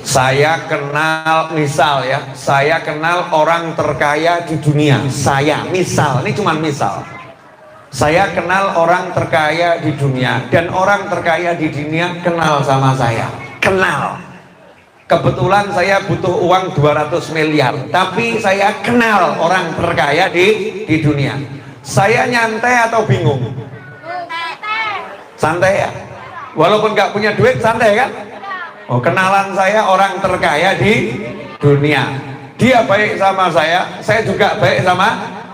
Saya kenal, misal ya, saya kenal orang terkaya di dunia. Saya, misal, ini cuma misal. Saya kenal orang terkaya di dunia, dan orang terkaya di dunia kenal sama saya. Kenal. Kebetulan saya butuh uang 200 miliar, tapi saya kenal orang terkaya di dunia. Saya nyantai atau bingung? Santai ya? Walaupun nggak punya duit, santai kan? Oh, kenalan saya orang terkaya di dunia. Dia baik sama saya juga baik sama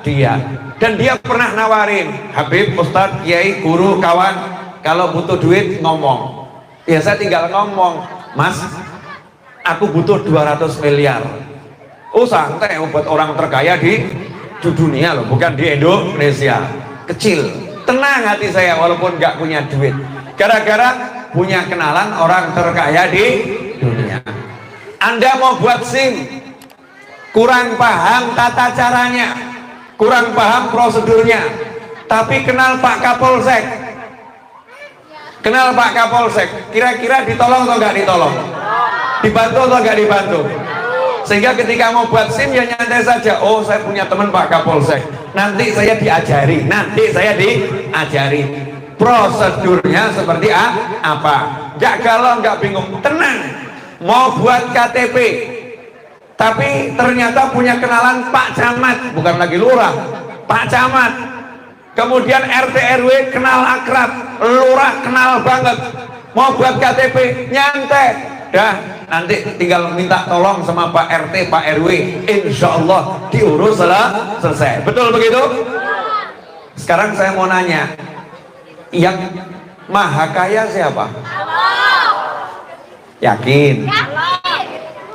dia. Dan dia pernah nawarin, Habib, Ustadz, Kiai, guru, kawan, kalau butuh duit ngomong. Ya saya tinggal ngomong, Mas, aku butuh 200 miliar. Oh santai, buat orang terkaya di dunia loh, bukan di Indonesia. Kecil, tenang hati saya walaupun nggak punya duit. Gara-gara punya kenalan orang terkaya di dunia. Anda mau buat SIM, kurang paham tata caranya, kurang paham prosedurnya, tapi kenal Pak Kapolsek, kenal Pak Kapolsek, kira-kira ditolong atau nggak ditolong? Dibantu atau nggak dibantu? Sehingga ketika mau buat SIM ya nyantai saja. Oh, saya punya teman Pak Kapolsek, nanti saya diajari, prosedurnya seperti apa. Nggak galau, nggak bingung, tenang. Mau buat KTP, tapi ternyata punya kenalan Pak Camat, bukan lagi lurah, Pak Camat. Kemudian RT RW kenal akrab, lurah kenal banget. Mau buat KTP, nyantai. Dah, nanti tinggal minta tolong sama Pak RT, Pak RW, insya Allah diurus selesai. Betul begitu? Sekarang saya mau nanya, yang maha kaya siapa? Yakin?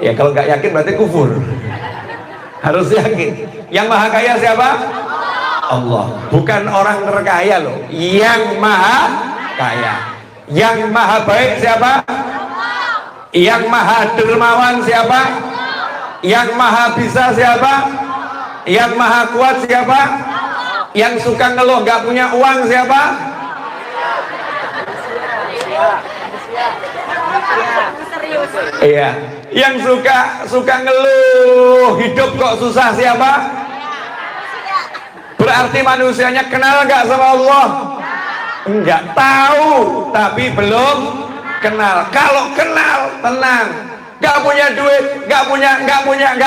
Ya kalau nggak yakin berarti kufur. Harus yakin. Yang maha kaya siapa? Allah. Bukan orang terkaya loh. Yang maha kaya. Yang maha baik siapa? Yang maha dermawan siapa? Yang maha bisa siapa? Yang maha kuat siapa? Yang suka ngeluh nggak punya uang siapa? Iya, yang suka ngeluh hidup kok susah siapa? Berarti manusianya kenal nggak sama Allah? Enggak, tahu tapi belum kenal. Kalau kenal, tenang. Nggak punya duit, nggak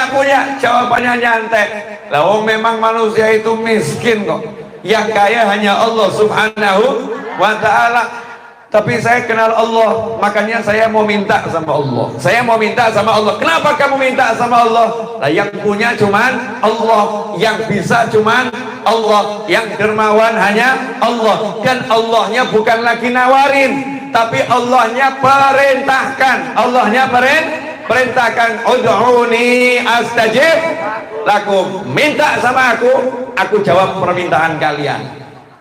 punya, jawabannya nyantai. Lah memang manusia itu miskin kok. Yang kaya hanya Allah Subhanahu wa ta'ala. Tapi saya kenal Allah, makanya saya mau minta sama Allah. Saya mau minta sama Allah. Kenapa kamu minta sama Allah? Lah yang punya cuman Allah, yang bisa cuman Allah, yang dermawan hanya Allah. Dan Allahnya bukan lagi nawarin, tapi Allahnya perintahkan. Allahnya perintahkan, ud'uni astajib lakum. Minta sama aku jawab permintaan kalian.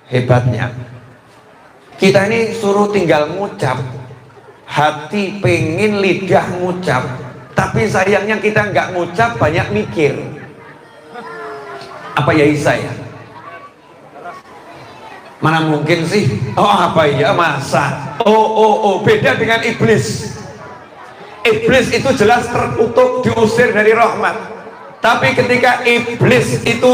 Hebatnya kita ini suruh tinggal ngucap, hati pengen, lidah ngucap, tapi sayangnya kita nggak ngucap, banyak mikir. Apa ya Isa ya? Mana mungkin sih? Oh apa ya, masa? Oh beda dengan iblis. Iblis itu jelas terkutuk, diusir dari rahmat. Tapi ketika iblis itu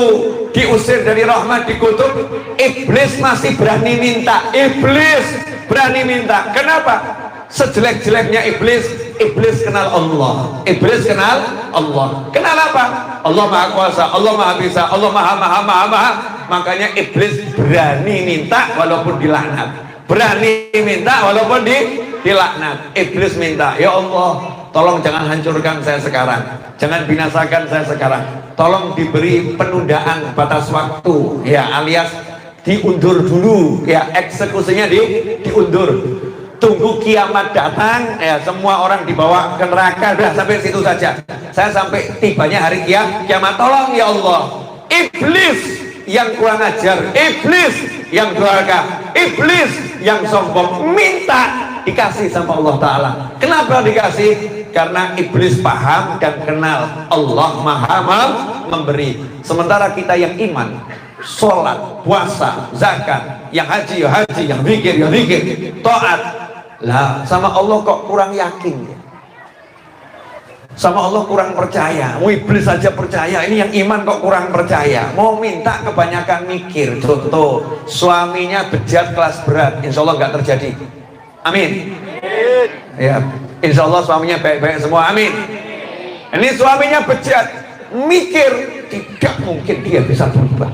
diusir dari rahmat, dikutuk, iblis masih berani minta. Iblis berani minta. Kenapa? Sejelek-jeleknya iblis kenal Allah. Iblis kenal Allah. Kenal apa? Allah maha kuasa, Allah maha bisa, Allah maha. Makanya iblis berani minta walaupun dilaknat. Berani minta walaupun dilaknat. Iblis minta, ya Allah, tolong jangan hancurkan saya sekarang, jangan binasakan saya sekarang, tolong diberi penundaan batas waktu, ya, alias diundur dulu, ya, eksekusinya diundur, tunggu kiamat datang, ya, semua orang dibawa ke neraka, udah sampai situ saja, saya sampai tibanya hari kiamat, tolong ya Allah. Iblis yang kurang ajar, iblis yang durhaka, iblis yang sombong, minta dikasih sama Allah Ta'ala. Kenapa dikasih? Karena iblis paham dan kenal Allah maha memberi. Sementara kita yang iman, sholat, puasa, zakat, yang haji ya haji, yang zikir ya zikir, taat, lah sama Allah kok kurang yakin. sama Allah kurang percaya. Iblis saja percaya, ini yang iman kok kurang percaya. Mau minta kebanyakan mikir. Contoh, suaminya bejat kelas berat, insya Allah nggak terjadi. Amin. Ya, insya Allah suaminya baik-baik semua. Amin. Ini suaminya bejat, mikir, tidak mungkin dia bisa berubah,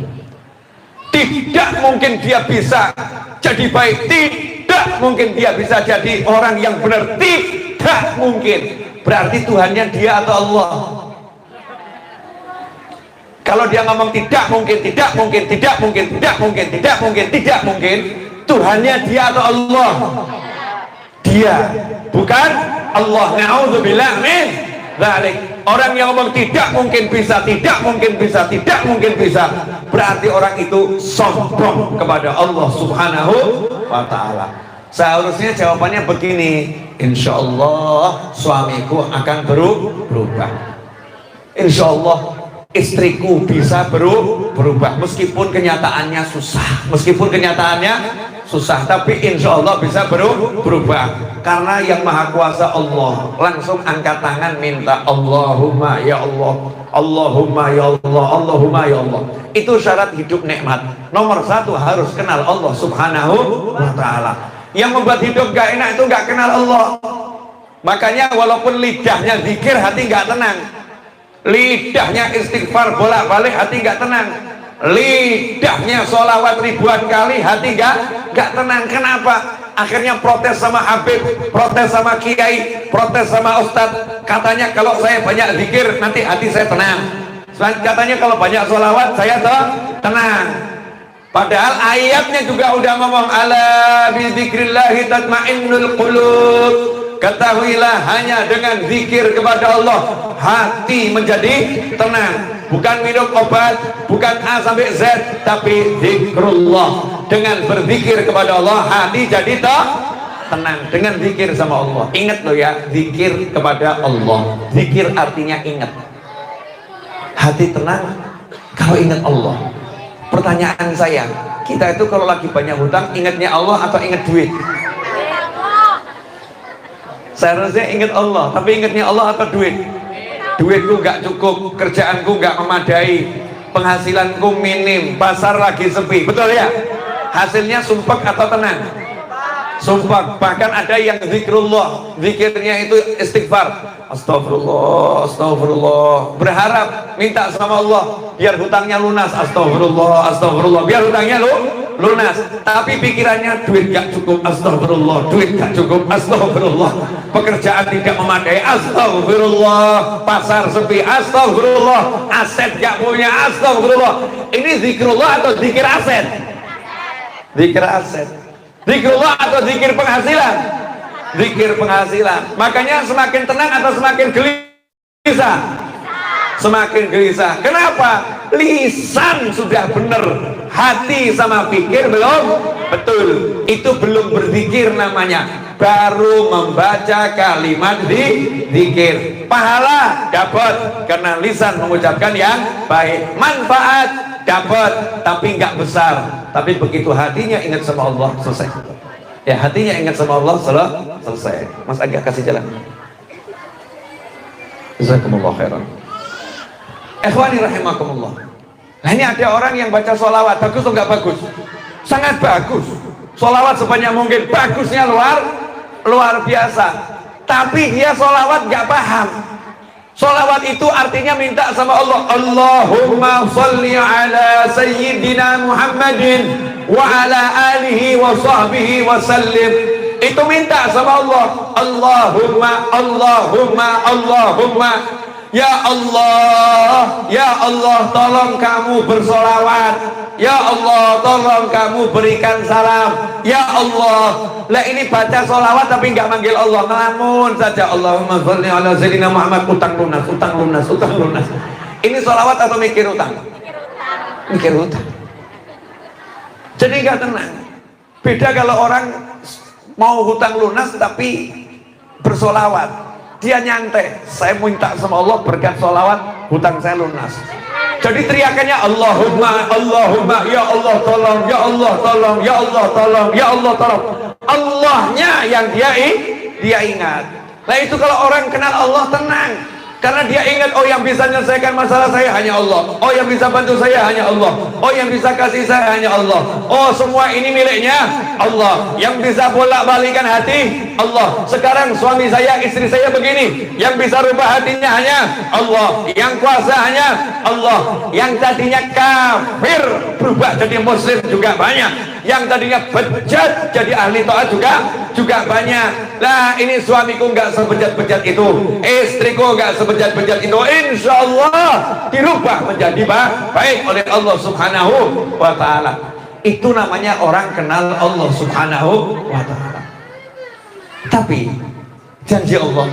tidak mungkin dia bisa jadi baik, tidak mungkin dia bisa jadi orang yang benar, tidak mungkin. Berarti Tuhannya dia atau Allah? Kalau dia ngomong tidak mungkin, tidak mungkin, tidak mungkin, tidak mungkin, tidak mungkin, tidak mungkin, Tuhannya dia atau Allah? Dia, bukan Allah. Na'udzubillah min dzalik. Orang yang ngomong tidak mungkin bisa, tidak mungkin bisa, tidak mungkin bisa, berarti orang itu sombong kepada Allah Subhanahu wa ta'ala. Seharusnya jawabannya begini, insya Allah suamiku akan berubah, insya Allah istriku bisa berubah, meskipun kenyataannya susah, tapi insya Allah bisa berubah, karena yang maha kuasa Allah. Langsung angkat tangan minta Allahumma ya Allah, Allahumma ya Allah, Allahumma ya Allah. Itu syarat hidup nikmat. Nomor satu harus kenal Allah Subhanahu wa ta'ala. Yang membuat hidup gak enak itu gak kenal Allah. Makanya walaupun lidahnya zikir, hati gak tenang. Lidahnya istighfar bolak-balik, hati gak tenang. Lidahnya sholawat ribuan kali, hati gak tenang. Kenapa? Akhirnya protes sama Habib, protes sama Kiai, protes sama Ustadz. Katanya kalau saya banyak zikir nanti hati saya tenang. Katanya kalau banyak sholawat saya tenang. Padahal ayatnya juga udah ngomong ala bizikrillahi tatmainnul qulub. Ketahuilah hanya dengan zikir kepada Allah hati menjadi tenang. Bukan minum obat, bukan A sampai Z, tapi zikrullah. Dengan berzikir kepada Allah hati jadi tenang. Dengan zikir sama Allah. Ingat loh ya, zikir kepada Allah. Zikir artinya ingat. Hati tenang kalau ingat Allah. Pertanyaan saya, kita itu kalau lagi banyak hutang ingatnya Allah atau ingat duit? Seharusnya ingat Allah, tapi ingatnya Allah atau duit? Duitku nggak cukup, kerjaanku nggak memadai, penghasilanku minim, pasar lagi sepi, betul ya? Hasilnya sumpek atau tenang? Sumpah. Bahkan ada yang zikrullah, zikirnya itu istighfar, astagfirullah, astagfirullah, berharap minta sama Allah biar hutangnya lunas, astagfirullah, astagfirullah, biar hutangnya lunas, tapi pikirannya duit gak cukup, astagfirullah, duit gak cukup, astagfirullah, pekerjaan tidak memadai, astagfirullah, pasar sepi, astagfirullah, aset gak punya, astagfirullah. Ini zikrullah atau zikir aset? Zikir aset. Zikrullah atau zikir penghasilan? Zikir penghasilan. Makanya semakin tenang atau semakin gelisah? Semakin gelisah. Kenapa? Lisan sudah benar, hati sama pikir belum betul. Itu belum berzikir namanya. Baru membaca kalimat zikir. Pahala dapat karena lisan mengucapkan yang baik. Manfaat dapat, tapi nggak besar. Tapi begitu hatinya ingat sama Allah, selesai. Ya, hatinya ingat sama Allah, selesai. Mas Agah kasih jalan. Jazakumullah khairan. Ikhwani rahimakumullah. Nah, ini ada orang yang baca sholawat, bagus atau nggak bagus? Sangat bagus. Sholawat sebanyak mungkin, bagusnya luar biasa. Tapi dia sholawat nggak paham. Sholawat itu artinya minta sama Allah, Allahumma sholli ala sayyidina Muhammadin wa ala alihi wa sahbihi wa sallim. Itu minta sama Allah, Allahumma, Allahumma, Allahumma, ya Allah, ya Allah, tolong kamu bersolawat, ya Allah, tolong kamu berikan salam, ya Allah. Lah ini baca solawat tapi nggak manggil Allah, ngelamun saja, Allahumma sholli ala sayyidina Muhammad, utang lunas, utang lunas, utang lunas. Ini solawat atau mikir utang? Mikir utang. Jadi nggak tenang. Beda kalau orang mau hutang lunas tapi bersolawat, dia nyantai, saya minta sama Allah berkat solawat hutang saya lunas. Jadi teriakannya Allahumma, Allahumma, ya Allah tolong, ya Allah tolong, ya Allah tolong, ya Allah tolong. Allahnya yang dia ingat. Nah itu kalau orang kenal Allah tenang. Karena dia ingat, oh yang bisa menyelesaikan masalah saya hanya Allah, oh yang bisa bantu saya hanya Allah, oh yang bisa kasih saya hanya Allah, oh semua ini miliknya Allah, yang bisa bolak-balikan hati Allah. Sekarang suami saya, istri saya begini, yang bisa rubah hatinya hanya Allah, yang kuasa hanya Allah, yang tadinya kafir berubah jadi muslim juga banyak, yang tadinya bejat jadi ahli taat juga banyak. Lah ini suamiku nggak sebejat-bejat itu, istriku nggak sebejat-bejat itu, insya Allah dirubah menjadi baik oleh Allah Subhanahu wa Ta'ala. Itu namanya orang kenal Allah Subhanahu wa Ta'ala. Tapi janji Allah,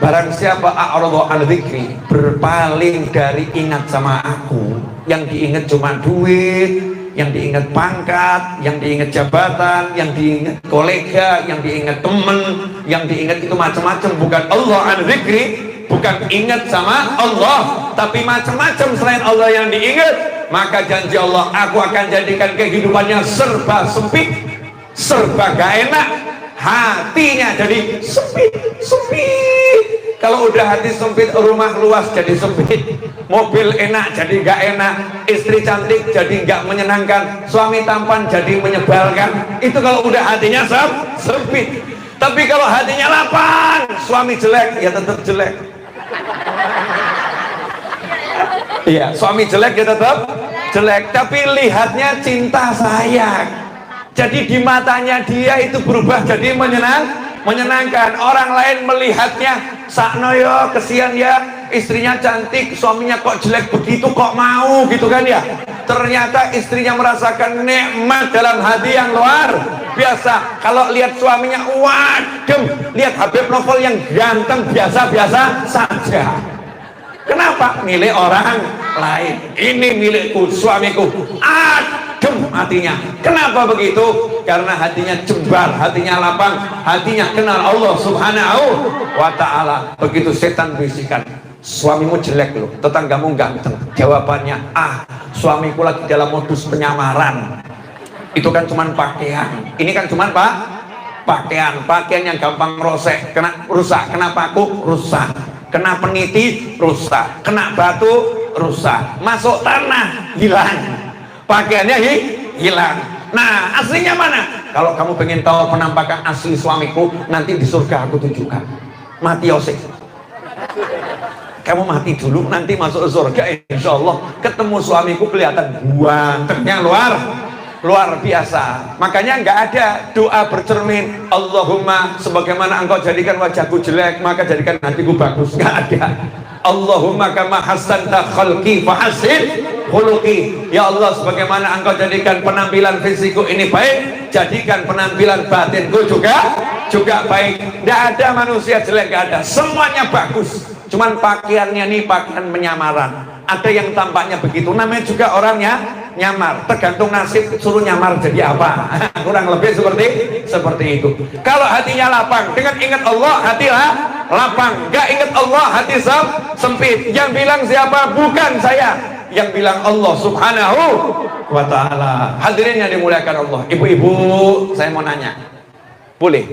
barang siapa a'rada an dzikri, berpaling dari ingat sama aku, yang diingat cuma duit, yang diingat pangkat, yang diingat jabatan, yang diingat kolega, yang diingat temen, yang diingat itu macam-macam, bukan Allah an dzikri, bukan ingat sama Allah, tapi macam-macam selain Allah yang diingat, maka janji Allah, aku akan jadikan kehidupannya serba sempit, serba gak enak, hatinya jadi sempit. Kalau udah hati sempit, rumah luas jadi sempit, mobil enak jadi gak enak, istri cantik jadi gak menyenangkan, suami tampan jadi menyebalkan. Itu kalau udah hatinya sempit. Tapi kalau hatinya lapang, suami jelek ya tetap jelek. Iya, suami jelek ya tetap jelek, tapi lihatnya cinta sayang. Jadi di matanya dia itu berubah jadi menyenangkan. Orang lain melihatnya, sakno ya, kesian ya, istrinya cantik, suaminya kok jelek begitu, kok mau gitu kan ya. Ternyata istrinya merasakan nikmat dalam hati yang luar biasa. Kalau lihat suaminya, wadem, lihat Habib Novel yang ganteng biasa-biasa saja. Kenapa? Milik orang lain. Ini milikku, suamiku. Adem hatinya. Kenapa begitu? Karena hatinya jembar, hatinya lapang, hatinya kenal Allah Subhanahu wa Ta'ala. Begitu setan bisikan, suamimu jelek loh, tetanggamu ganteng. Jawabannya, suamiku lagi dalam modus penyamaran. Itu kan cuman pakaian. Ini kan cuman pakaian yang gampang rusak. Kenapa aku rusak? Kena peniti rusak, kena batu rusak, masuk tanah hilang, pakaiannya hilang. Nah aslinya mana? Kalau kamu pengen tahu penampakan asli suamiku, nanti di surga aku tunjukkan. Mati Yosef, kamu mati dulu, nanti masuk surga, insya Allah ketemu suamiku kelihatan gantengnya luar biasa. Makanya nggak ada doa bercermin Allahumma sebagaimana engkau jadikan wajahku jelek, maka jadikan hatiku bagus. Nggak ada. Allahumma kama hasanta khalqi fahassin khuluqi. Ya Allah, sebagaimana engkau jadikan penampilan fisikku ini baik, jadikan penampilan batinku juga baik. Nggak ada manusia jelek, nggak ada, semuanya bagus. Cuman pakaiannya nih pakaian penyamaran. Ada yang tampaknya begitu, namanya juga orangnya nyamar, tergantung nasib suruh nyamar jadi apa. Kurang lebih seperti itu. Kalau hatinya lapang dengan ingat Allah, hati lapang. Gak ingat Allah, hati sempit. Yang bilang siapa? Bukan saya, yang bilang Allah Subhanahu wa Ta'ala. Hadirin yang dimuliakan Allah, ibu-ibu, saya mau nanya, boleh?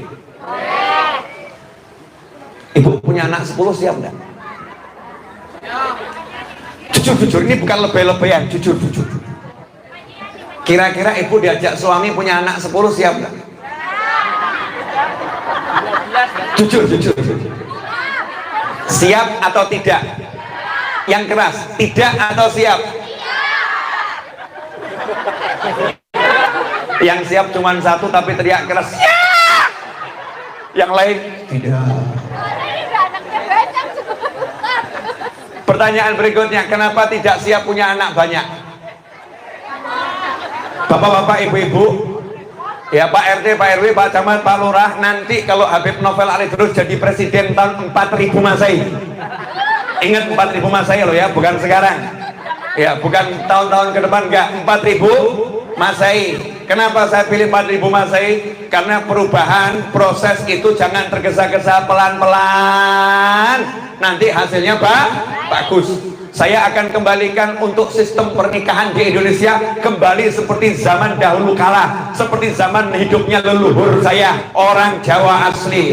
Ibu punya anak 10, siap enggak? Jujur, ini bukan lebay-lebayan, jujur. Kira-kira ibu diajak suami punya anak 10, siap nggak? Jujur. Siap atau tidak? Yang keras, tidak atau siap? Yang siap cuma satu tapi teriak keras, siap! Yang lain, tidak. Pertanyaan berikutnya, kenapa tidak siap punya anak banyak? Bapak-bapak, ibu-ibu, ya Pak RT, Pak RW, Pak Camat, Pak Lurah, nanti kalau Habib Novel Alidrus jadi presiden tahun 4000 Masehi, ingat 4000 Masehi loh ya, bukan sekarang ya, bukan tahun-tahun ke depan, enggak, 4000 Masehi. Kenapa saya pilih 4000 Masehi? Karena perubahan proses itu jangan tergesa-gesa, pelan-pelan, nanti hasilnya bagus. Saya akan kembalikan untuk sistem pernikahan di Indonesia kembali seperti zaman dahulu kala, seperti zaman hidupnya leluhur saya, orang Jawa asli,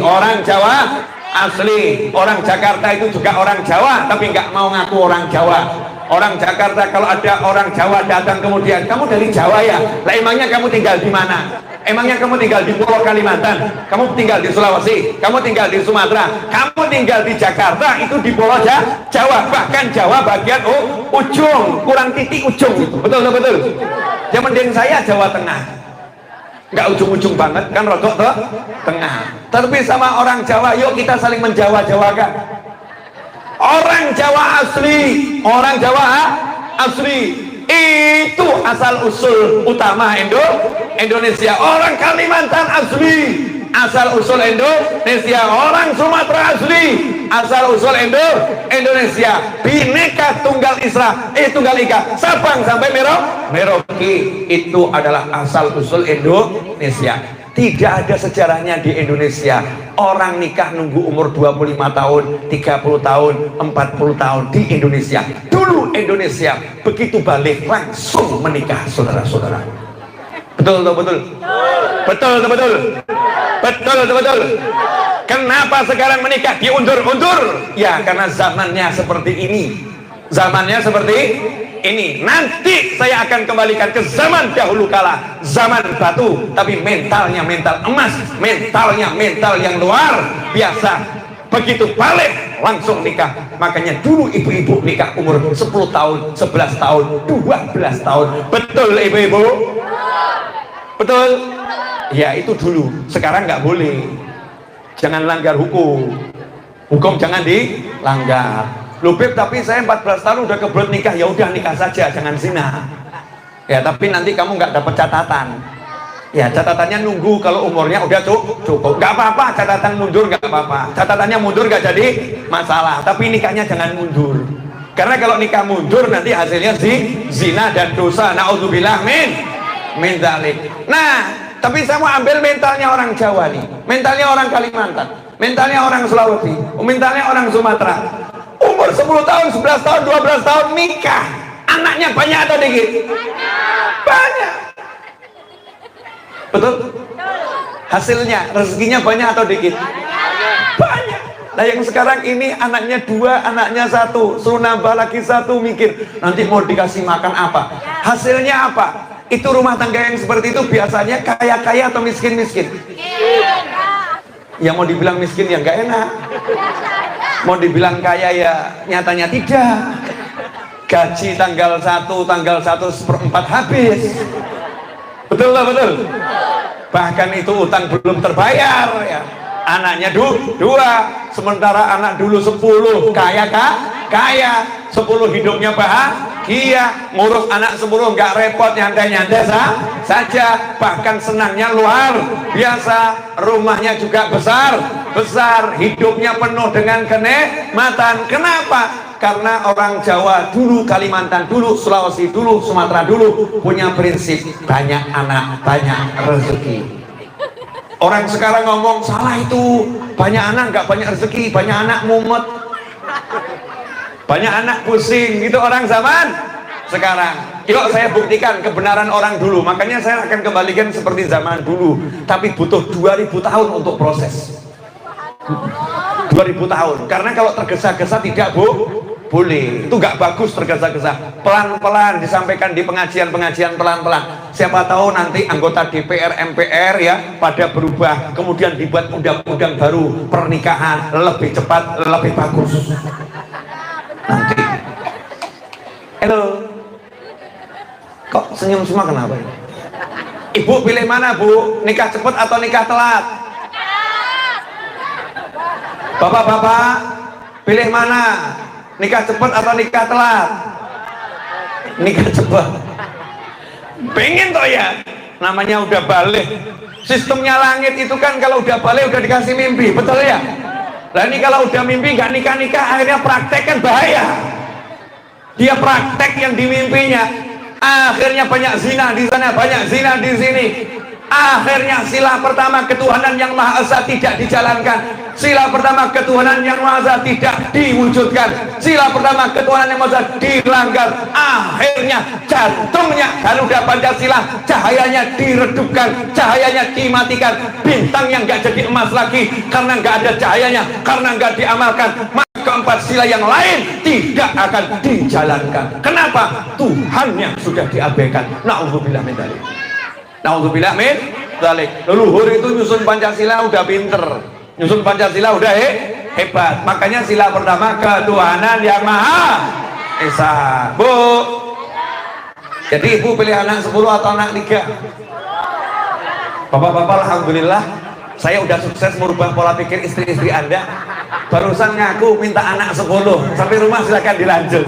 asli. Orang Jakarta itu juga orang Jawa tapi nggak mau ngaku orang Jawa. Orang Jakarta kalau ada orang Jawa datang kemudian, kamu dari Jawa ya? Lah emangnya kamu tinggal di mana? Emangnya kamu tinggal di Pulau Kalimantan? Kamu tinggal di Sulawesi? Kamu tinggal di Sumatera? Kamu tinggal di Jakarta? Itu di Pulau Jawa. Bahkan Jawa bagian ujung, kurang titik ujung itu. Betul betul. Yang mending saya Jawa Tengah. Nggak ujung-ujung banget kan, rodok tuh tengah. Tapi sama orang Jawa, yuk kita saling menjawa-jawakan. Orang Jawa asli, orang Jawa asli itu asal usul utama Indonesia. Orang Kalimantan asli, asal usul Indonesia. Orang Sumatera asli, asal usul Indonesia. Bhinneka Tunggal Tunggal Ika, Sabang sampai Merauke itu adalah asal usul Indonesia. Tidak ada sejarahnya di Indonesia orang nikah nunggu umur 25 tahun, 30 tahun, 40 tahun di Indonesia. Dulu Indonesia begitu balik langsung menikah, saudara-saudara. Betul betul betul. Betul betul betul. Betul betul betul. Kenapa sekarang menikah diundur-undur? Ya karena zamannya seperti ini. Zamannya seperti ini. Nanti saya akan kembalikan ke zaman dahulu kala, zaman batu, tapi mentalnya mental emas, mentalnya mental yang luar biasa. Begitu balik langsung nikah. Makanya dulu ibu-ibu nikah umur 10 tahun, 11 tahun, 12 tahun. Betul ibu-ibu? Betul? Ya itu dulu. Sekarang nggak boleh. Jangan langgar hukum. Hukum jangan dilanggar. Loh Beb, tapi saya 14 tahun udah kebelet nikah. Ya udah nikah saja, jangan zina. Ya tapi nanti kamu nggak dapat catatan. Ya catatannya nunggu kalau umurnya udah cukup. Nggak apa-apa, catatan mundur nggak apa-apa. Catatannya mundur nggak jadi masalah. Tapi nikahnya jangan mundur. Karena kalau nikah mundur nanti hasilnya zina dan dosa. Naudzubillah min dzalik. Nah, tapi saya mau ambil mentalnya orang Jawa nih, mentalnya orang Kalimantan, mentalnya orang Sulawesi, mentalnya orang Sumatera. Umur 10 tahun, 11 tahun, 12 tahun nikah. Anaknya banyak atau dikit? Banyak. Betul? Hasilnya, rezekinya banyak atau dikit? Banyak. Nah yang sekarang ini anaknya 2, anaknya 1, suruh nambah lagi 1, mikir nanti mau dikasih makan apa? Hasilnya apa? Itu rumah tangga yang seperti itu biasanya kaya-kaya atau miskin-miskin? Yang mau dibilang miskin ya nggak enak. Mau dibilang kaya ya nyatanya tidak. Gaji tanggal 1, tanggal 1/4 habis. Betul lah betul. Bahkan itu utang belum terbayar ya. Anaknya 2, sementara anak dulu 10 kaya kaya 10 hidupnya bahagia, ngurus anak 10 nggak repot, nyantai-nyantai saja, bahkan senangnya luar biasa, rumahnya juga besar, hidupnya penuh dengan kenikmatan. Kenapa? Karena orang Jawa dulu, Kalimantan dulu, Sulawesi dulu, Sumatera dulu punya prinsip banyak anak, banyak rezeki. Orang sekarang ngomong salah itu, banyak anak nggak banyak rezeki, banyak anak mumet, banyak anak pusing, gitu orang zaman sekarang. Yuk saya buktikan kebenaran orang dulu. Makanya saya akan kembalikan seperti zaman dulu, tapi butuh 2000 tahun untuk proses. 2000 tahun, karena kalau tergesa-gesa tidak boleh, itu nggak bagus tergesa-gesa. Pelan-pelan disampaikan di pengajian-pengajian, pelan-pelan. Siapa tahu nanti anggota DPR, MPR ya pada berubah, kemudian dibuat undang-undang baru pernikahan lebih cepat, lebih bagus. Nanti. Halo. Kok senyum semua kenapa? Ibu pilih mana Bu? Nikah cepat atau nikah telat? Bapak-bapak pilih mana? Nikah cepat atau nikah telat? Nikah cepat. Pengen toh ya? Namanya udah balik. Sistemnya langit itu kan kalau udah balik udah dikasih mimpi, betul ya? Nah ini kalau udah mimpi nggak nikah-nikah, akhirnya praktek kan bahaya. Dia praktek yang dimimpinya, akhirnya banyak zina di sana, banyak zina di sini. Akhirnya sila pertama ketuhanan yang Maha Esa tidak dijalankan. Sila pertama ketuhanan yang Maha Esa tidak diwujudkan. Sila pertama ketuhanan yang Maha Esa dilanggar. Akhirnya jantungnya Garuda Pancasila cahayanya diredupkan, cahayanya dimatikan. Bintang yang nggak jadi emas lagi karena nggak ada cahayanya, karena nggak diamalkan. Keempat sila yang lain tidak akan dijalankan. Kenapa? Tuhannya sudah diabaikan. Na'udzubillah min dzalik. Na'udzubillah min dzalik. Leluhur itu nyusun Pancasila udah pinter, nyusun Pancasila udah hebat. Makanya sila pertama ketuhanan yang Maha Esa. Bu, jadi ibu pilih anak 10 atau anak 3? Bapak-bapak, alhamdulillah saya udah sukses merubah pola pikir istri-istri Anda. Barusan ngaku minta anak 10. Sampai rumah silahkan dilanjut.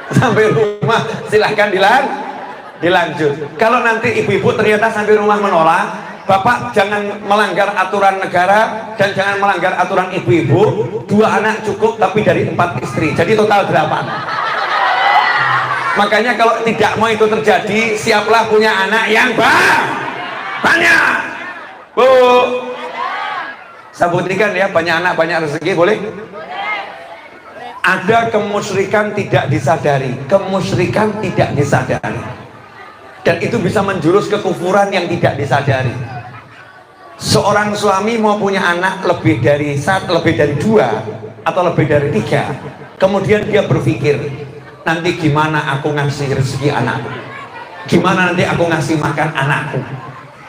Sampai rumah silahkan dilanjut. Kalau nanti ibu-ibu ternyata sampai rumah menolak, bapak jangan melanggar aturan negara dan jangan melanggar aturan ibu-ibu. 2 anak cukup, tapi dari 4 istri. Jadi total 8. Makanya kalau tidak mau itu terjadi, siaplah punya anak yang banyak. Bu, saya buktikan ya, banyak anak banyak rezeki, boleh? Ada kemusyrikan tidak disadari, kemusyrikan tidak disadari, dan itu bisa menjurus ke kufuran yang tidak disadari. Seorang suami mau punya anak lebih dari 1, lebih dari 2 atau lebih dari 3, kemudian dia berpikir, nanti gimana aku ngasih rezeki anakku, gimana nanti aku ngasih makan anakku.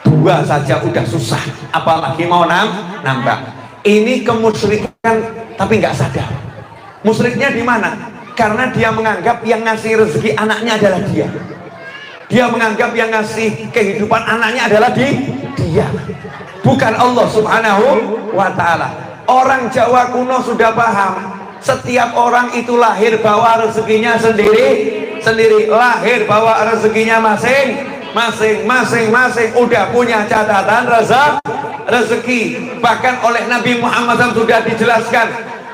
2 saja udah susah, apalagi mau nambah. Ini kemusyrikan tapi nggak sadar. Musyriknya di mana? Karena dia menganggap yang ngasih rezeki anaknya adalah dia. Dia menganggap yang ngasih kehidupan anaknya adalah dia, bukan Allah Subhanahu wa ta'ala. Orang Jawa kuno sudah paham, setiap orang itu lahir bawa rezekinya sendiri, lahir bawa rezekinya masing-masing, udah punya catatan rezeki. Bahkan oleh Nabi Muhammad SAW sudah dijelaskan,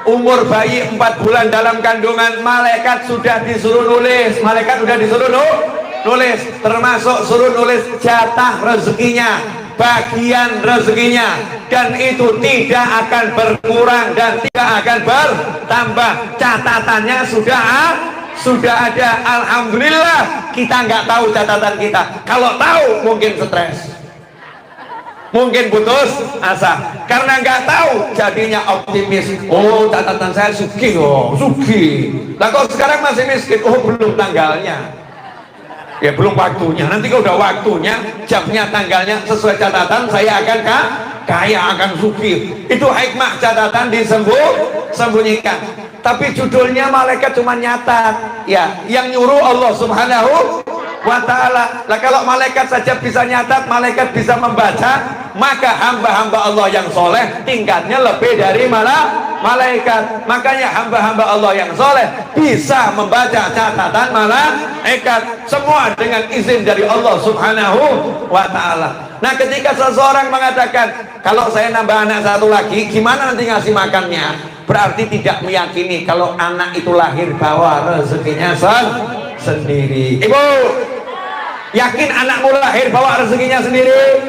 umur bayi 4 bulan dalam kandungan, malaikat sudah disuruh nulis, termasuk suruh nulis jatah rezekinya, bagian rezekinya, dan itu tidak akan berkurang dan tidak akan bertambah. Catatannya sudah ada. Alhamdulillah kita nggak tahu catatan kita. Kalau tahu mungkin stres, mungkin putus asa, karena nggak tahu jadinya optimis. Oh, catatan saya sugih, sugih. Lah kok sekarang masih miskin? Oh, belum tanggalnya. Ya belum waktunya. Nanti kalau udah waktunya, jamnya, tanggalnya sesuai catatan, saya akan kaya, akan sugih. Itu hikmah catatan disembunyikan. Tapi judulnya malaikat cuma nyatat. Ya, yang nyuruh Allah Subhanahu wa ta'ala. Lah kalau malaikat saja bisa nyatat, malaikat bisa membaca, maka hamba-hamba Allah yang soleh tingkatnya lebih dari malaikat. Makanya hamba-hamba Allah yang soleh bisa membaca catatan malaikat, semua dengan izin dari Allah Subhanahu wa ta'ala. Nah, ketika seseorang mengatakan, kalau saya nambah anak 1 lagi, gimana nanti ngasih makannya? Berarti tidak meyakini kalau anak itu lahir bawa rezekinya sendiri. Ibu, yakin anakmu lahir bawa rezekinya sendiri?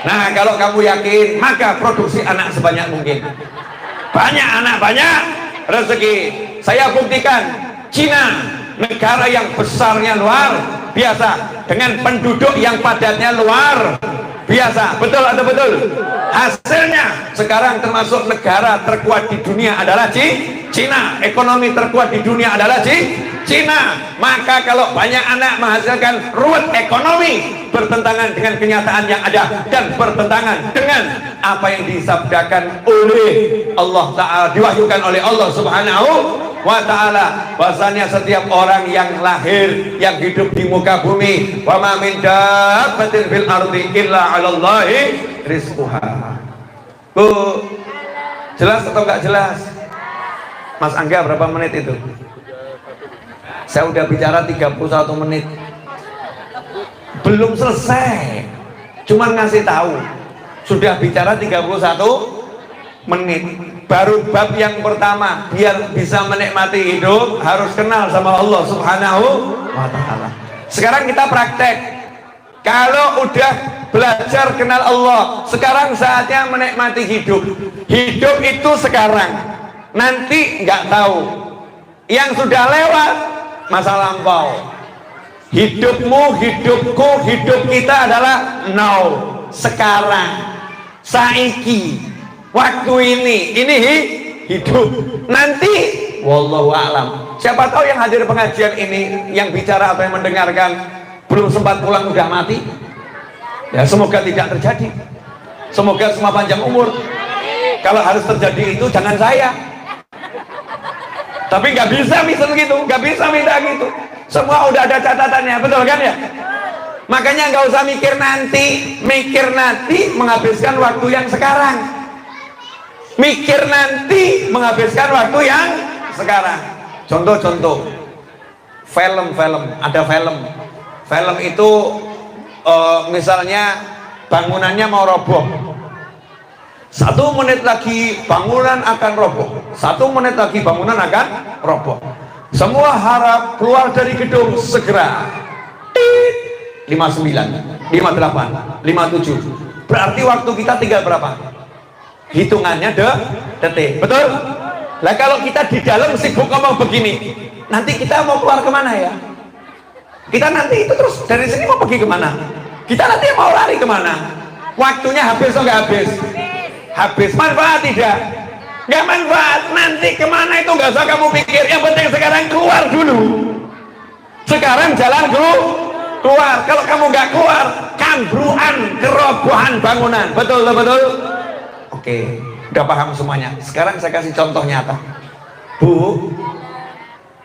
Nah, kalau kamu yakin, maka produksi anak sebanyak mungkin. Banyak anak, banyak rezeki. Saya buktikan, Cina, negara yang besarnya luar biasa, dengan penduduk yang padatnya luar biasa, betul atau betul? Hasilnya sekarang termasuk negara terkuat di dunia adalah Cina. Ekonomi terkuat di dunia adalah Cina. Maka kalau banyak anak menghasilkan ruwet ekonomi, bertentangan dengan kenyataan yang ada dan bertentangan dengan apa yang disabdakan oleh Allah Ta'ala, diwahyukan oleh Allah Subhanahu wa ta'ala, bahasanya setiap orang yang lahir, yang hidup di muka bumi, wa ma min dabbatin fil ardi illa 'alallahi rizquha. Bu, jelas atau enggak jelas? Mas Angga berapa menit itu? Saya udah bicara 31 menit. Belum selesai, cuman ngasih tahu. Sudah bicara 31 menit. Baru bab yang pertama, biar bisa menikmati hidup harus kenal sama Allah Subhanahu wa ta'ala. Sekarang kita praktek. Kalau udah belajar kenal Allah, sekarang saatnya menikmati hidup. Hidup itu sekarang, nanti nggak tahu. Yang sudah lewat masa lampau. Hidupmu, hidupku, hidup kita adalah now, sekarang, saiki, waktu ini hidup. Nanti wallahu a'lam. Siapa tahu yang hadir pengajian ini, yang bicara atau yang mendengarkan belum sempat pulang udah mati. Ya semoga tidak terjadi. Semoga semua panjang umur. Kalau harus terjadi itu jangan saya. Tapi nggak bisa misal gitu, nggak bisa minta gitu. Semua udah ada catatannya, betul kan ya? Makanya nggak usah mikir nanti menghabiskan waktu yang sekarang. Mikir nanti menghabiskan waktu yang sekarang. Contoh-contoh film, ada film itu misalnya bangunannya mau roboh, 1 menit lagi bangunan akan roboh, 1 menit lagi bangunan akan roboh. Semua harap keluar dari gedung segera. 59, 58, 57. Berarti waktu kita tinggal berapa? Hitungannya detik, betul? Lah kalau kita di dalam sibuk ngomong begini, nanti kita mau keluar kemana ya? Kita nanti itu terus dari sini mau pergi kemana? Kita nanti mau lari kemana? Waktunya habis atau nggak habis? Habis. Manfaat tidak? Nggak manfaat. Nanti kemana itu nggak usah kamu pikir. Yang penting sekarang keluar dulu. Sekarang jalan dulu keluar. Kalau kamu nggak keluar, kambruan, kerobohan bangunan. Betul? Oke, udah paham semuanya. Sekarang saya kasih contoh nyata. Bu,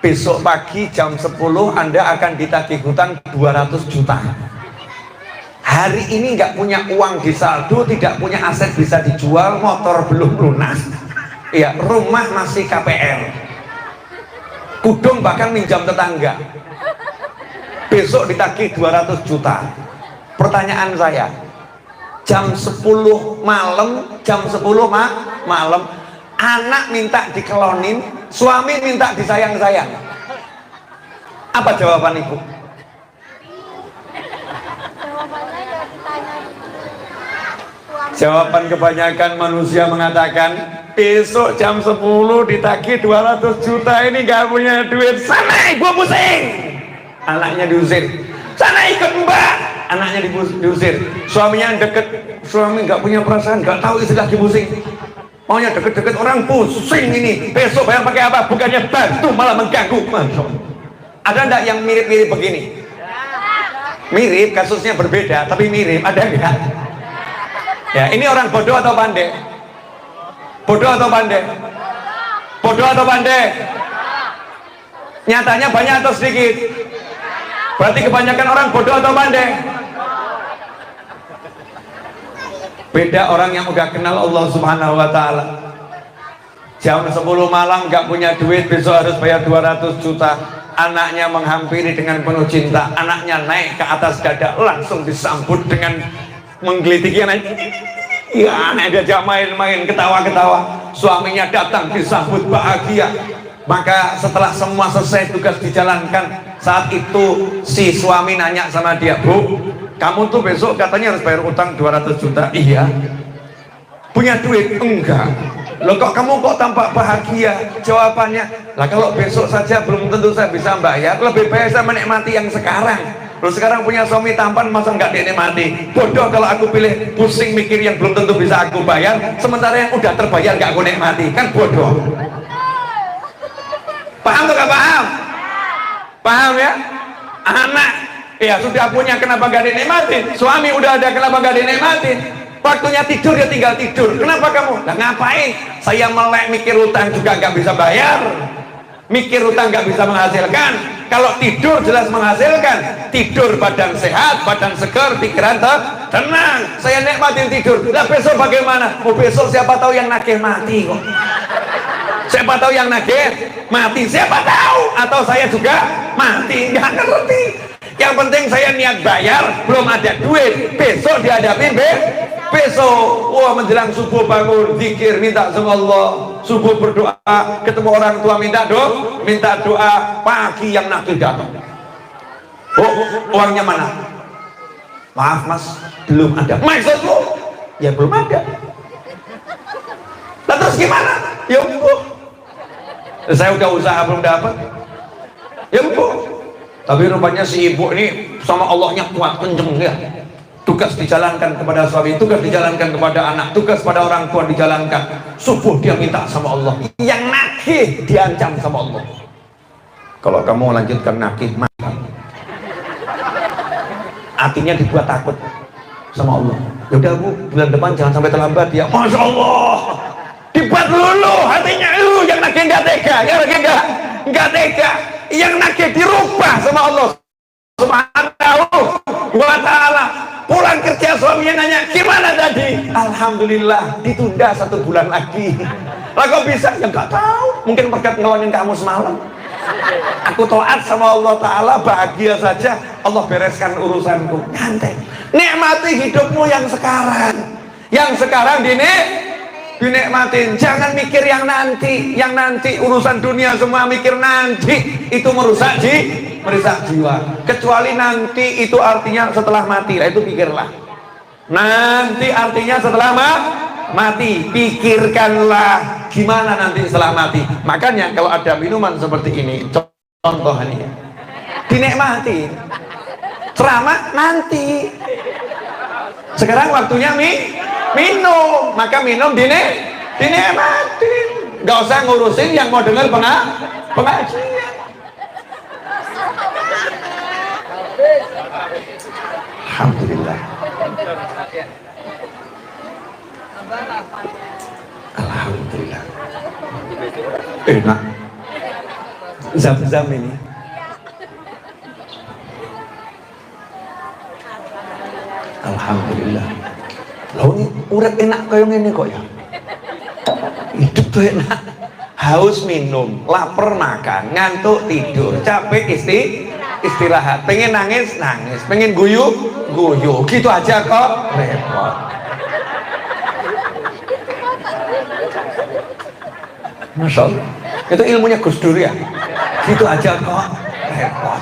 besok pagi jam 10 Anda akan ditagih hutang 200 juta. Hari ini nggak punya uang di saldo, tidak punya aset bisa dijual, motor belum lunas, ya rumah masih KPR, kudung bahkan minjam tetangga. Besok ditagih 200 juta. Pertanyaan saya, jam 10 malam, malam, anak minta dikelonin, suami minta disayang-sayang. Apa jawaban ibu? Jawaban kebanyakan manusia mengatakan, besok jam 10 ditagih 200 juta, ini gak punya duit. Sana ibu pusing. Anaknya diusir. Sana ikut mbak. Anaknya diusir. Suaminya deket, suami gak punya perasaan, gak tahu istilah dipusing. Maunya deket-deket orang, pusing ini. Besok bayar pakai apa? Bukannya bantu malah mengganggu. Ada enggak yang mirip-mirip begini? Mirip, kasusnya berbeda tapi mirip. Ada enggak? Ya, ini orang bodoh atau pandai? Bodoh atau pandai? Bodoh atau pandai? Nyatanya banyak atau sedikit? Berarti kebanyakan orang bodoh atau pandai? Beda orang yang udah kenal Allah Subhanahu wa ta'ala. Jam 10 malam gak punya duit, besok harus bayar 200 juta. Anaknya menghampiri dengan penuh cinta. Anaknya naik ke atas dada, langsung disambut dengan menggelitiki anaknya. Ya, anak diajak main-main, ketawa-ketawa. Suaminya datang disambut bahagia. Maka setelah semua selesai tugas dijalankan, saat itu si suami nanya sama dia, Bu, kamu tuh besok katanya harus bayar utang 200 juta. Iya. Punya duit? Enggak. Loh kok kamu kok tampak bahagia? Jawabannya, lah kalau besok saja belum tentu saya bisa bayar, lebih baik saya menikmati yang sekarang. Loh sekarang punya suami tampan masa nggak dinikmati? Bodoh kalau aku pilih pusing mikir yang belum tentu bisa aku bayar, sementara yang udah terbayar nggak aku nikmati, kan bodoh. Paham atau nggak paham? Paham ya? Anak ya sudah punya, kenapa nggak dinikmati? Suami udah ada, kenapa nggak dinikmati? Waktunya tidur ya tinggal tidur. Kenapa kamu? Nah ngapain? Saya melek mikir utang juga nggak bisa bayar, mikir utang nggak bisa menghasilkan. Kalau tidur jelas menghasilkan. Tidur badan sehat, badan segar, pikiran tenang. Saya nikmatin tidur. Nah besok bagaimana? Oh besok siapa tahu yang nagih mati kok. Siapa tahu yang nagih mati, siapa tahu, atau saya juga mati, nggak ngerti. Yang penting saya niat bayar, belum ada duit, besok dihadapi besok. Wah menjelang subuh bangun zikir, minta sama Allah, subuh berdoa, ketemu orang tua minta doa, pagi yang nagih datang. Oh uangnya mana? Maaf mas, belum ada. Maksudmu? Ya belum ada. Lah terus gimana? Ya empuk. Saya udah usaha belum dapat. Ya empuk. Tapi rupanya si ibu ini sama Allahnya kuat, kenceng ya. Tugas dijalankan kepada suami, tugas dijalankan kepada anak, tugas pada orang tua dijalankan. Subuh dia minta sama Allah, yang nagih diancam sama Allah. Kalau kamu lanjutkan nagih, maka hatinya dibuat takut sama Allah. Ya udah bu, bulan depan jangan sampai terlambat ya. Masya Allah, dibuat dulu hatinya. Yang nagih nggak tega, yang nagih nggak tega, yang nagih dirubah sama Allah Subhanahu wa ta'ala. Pulang kerja suaminya nanya, gimana tadi? Alhamdulillah, ditunda 1 bulan lagi. Lah kok bisa? Ya nggak tahu, mungkin berkat ngelawanin kamu semalam. Aku taat sama Allah Ta'ala, bahagia saja. Allah bereskan urusanku. Nyantai. Nikmati hidupmu yang sekarang. Yang sekarang dinikmatin. Jangan mikir yang nanti. Yang nanti urusan dunia semua mikir nanti. Itu merusak jiwa. Kecuali nanti itu artinya setelah mati. Lah itu pikirlah. Nanti artinya setelah mati. Pikirkanlah gimana nanti setelah mati. Makanya kalau ada minuman seperti ini, contohnya dinikmati. Ceramah nanti. Sekarang waktunya minum, maka minum dinikmati. Gak usah ngurusin yang mau dengar pengajian. Alhamdulillah. Alhamdulillah. Enak. Zam-zam ini. Alhamdulillah. Loh ini urip enak kayak gini kok ya. Hidup tuh enak. Haus minum, lapar makan, ngantuk tidur, capek istirahat, pengen nangis, pengen guyu, gitu aja kok repot. Masya Allah, itu ilmunya Gus Dur ya, gitu aja kok repot.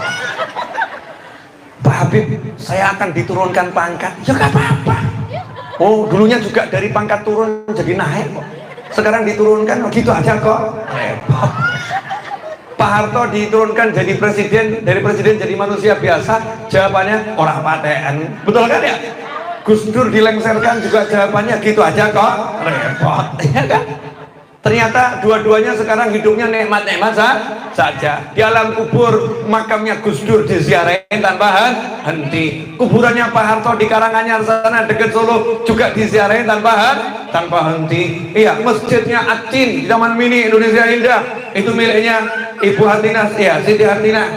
Pak Habib, saya akan diturunkan pangkat, ya gak apa-apa. Oh dulunya juga dari pangkat turun jadi naik kok. Sekarang diturunkan, oh gitu aja kok repot. Pak Harto diturunkan jadi presiden, dari presiden jadi manusia biasa, jawabannya orang paten, betul kan ya? Gus Dur dilengserkan juga jawabannya gitu aja kok repot, ya kan? Ternyata dua-duanya sekarang hidupnya nikmat-nikmat saja. Di alam kubur makamnya Gus Dur diziarahin tanpa henti. Kuburannya Pak Harto di Karanganyar sana dekat Solo juga diziarahin tanpa henti. Iya, masjidnya Acin di Taman Mini Indonesia Indah itu miliknya Ibu Hartina, ya Siti Hartina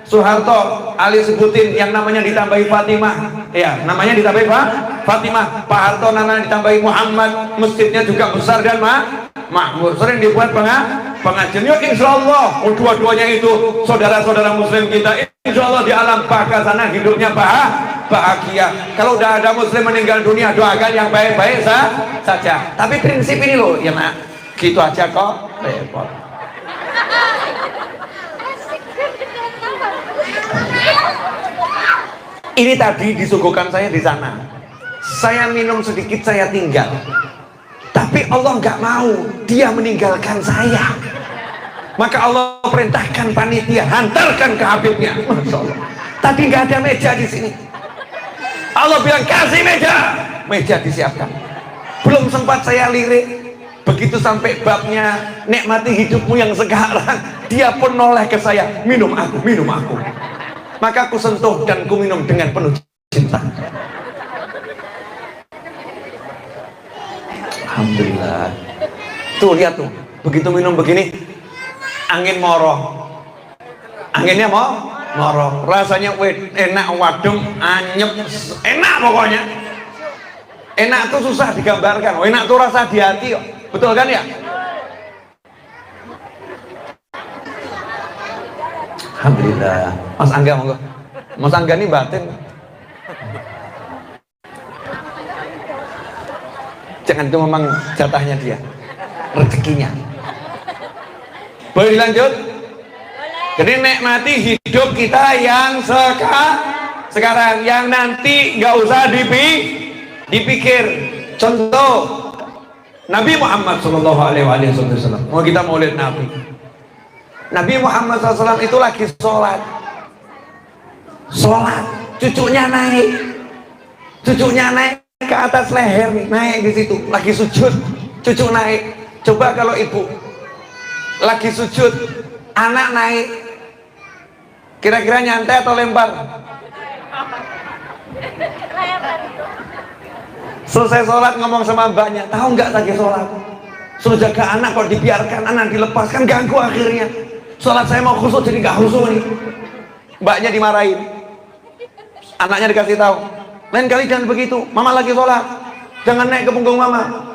Soeharto Ali sebutin, yang namanya ditambahi Fatimah, ya namanya ditambahi Fatimah. Pak Harto namanya ditambahi Muhammad. Masjidnya juga besar dan makmur, sering dibuat pengajian. Yuk insya Allah dua-duanya itu saudara-saudara muslim kita, insya Allah di alam baka sana hidupnya bahagia. Kalau udah ada muslim meninggal dunia, doakan yang baik-baik saja. Tapi prinsip ini loh ya nak, gitu aja kok repot. Ini tadi disuguhkan saya di sana, saya minum sedikit, saya tinggal. Tapi Allah nggak mau, dia meninggalkan saya. Maka Allah perintahkan panitia, hantarkan ke Habibnya. Masya Allah. Tadi nggak ada meja di sini. Allah bilang kasih meja disiapkan. Belum sempat saya lirik, begitu sampai babnya nikmati hidupmu yang sekarang, dia pun noleh ke saya, minum aku. Maka aku sentuh dan ku minum dengan penuh cinta. Alhamdulillah. Tuh lihat tuh, begitu minum begini, angin moroh. Anginnya moroh. Rasanya enak, wadung, anyep, enak pokoknya. Enak tuh susah digambarkan. Enak tuh rasa di hati, betul kan ya? Alhamdulillah. Mas Angga monggo. Mas Angga ini batin. Jangan itu memang jatahnya dia, rezekinya. Boleh lanjut? Jadi nikmati hidup kita yang sekarang, yang nanti nggak usah dipikir. Contoh Nabi Muhammad Shallallahu Alaihi Wasallam. Mau kita mau lihat Nabi Muhammad SAW itu lagi sholat, cucunya naik ke atas leher, naik di situ, lagi sujud, cucu naik. Coba kalau ibu lagi sujud, anak naik, kira-kira nyantai atau lempar? Selesai sholat ngomong sama mbaknya, tahu nggak lagi sholat? Suruh jaga anak, kok dibiarkan anak dilepaskan, ganggu akhirnya. Sholat saya mau khusyuk jadi nggak khusyuk nih. Mbaknya dimarahin, anaknya dikasih tahu, lain kali jangan begitu, mama lagi sholat, jangan naik ke punggung mama.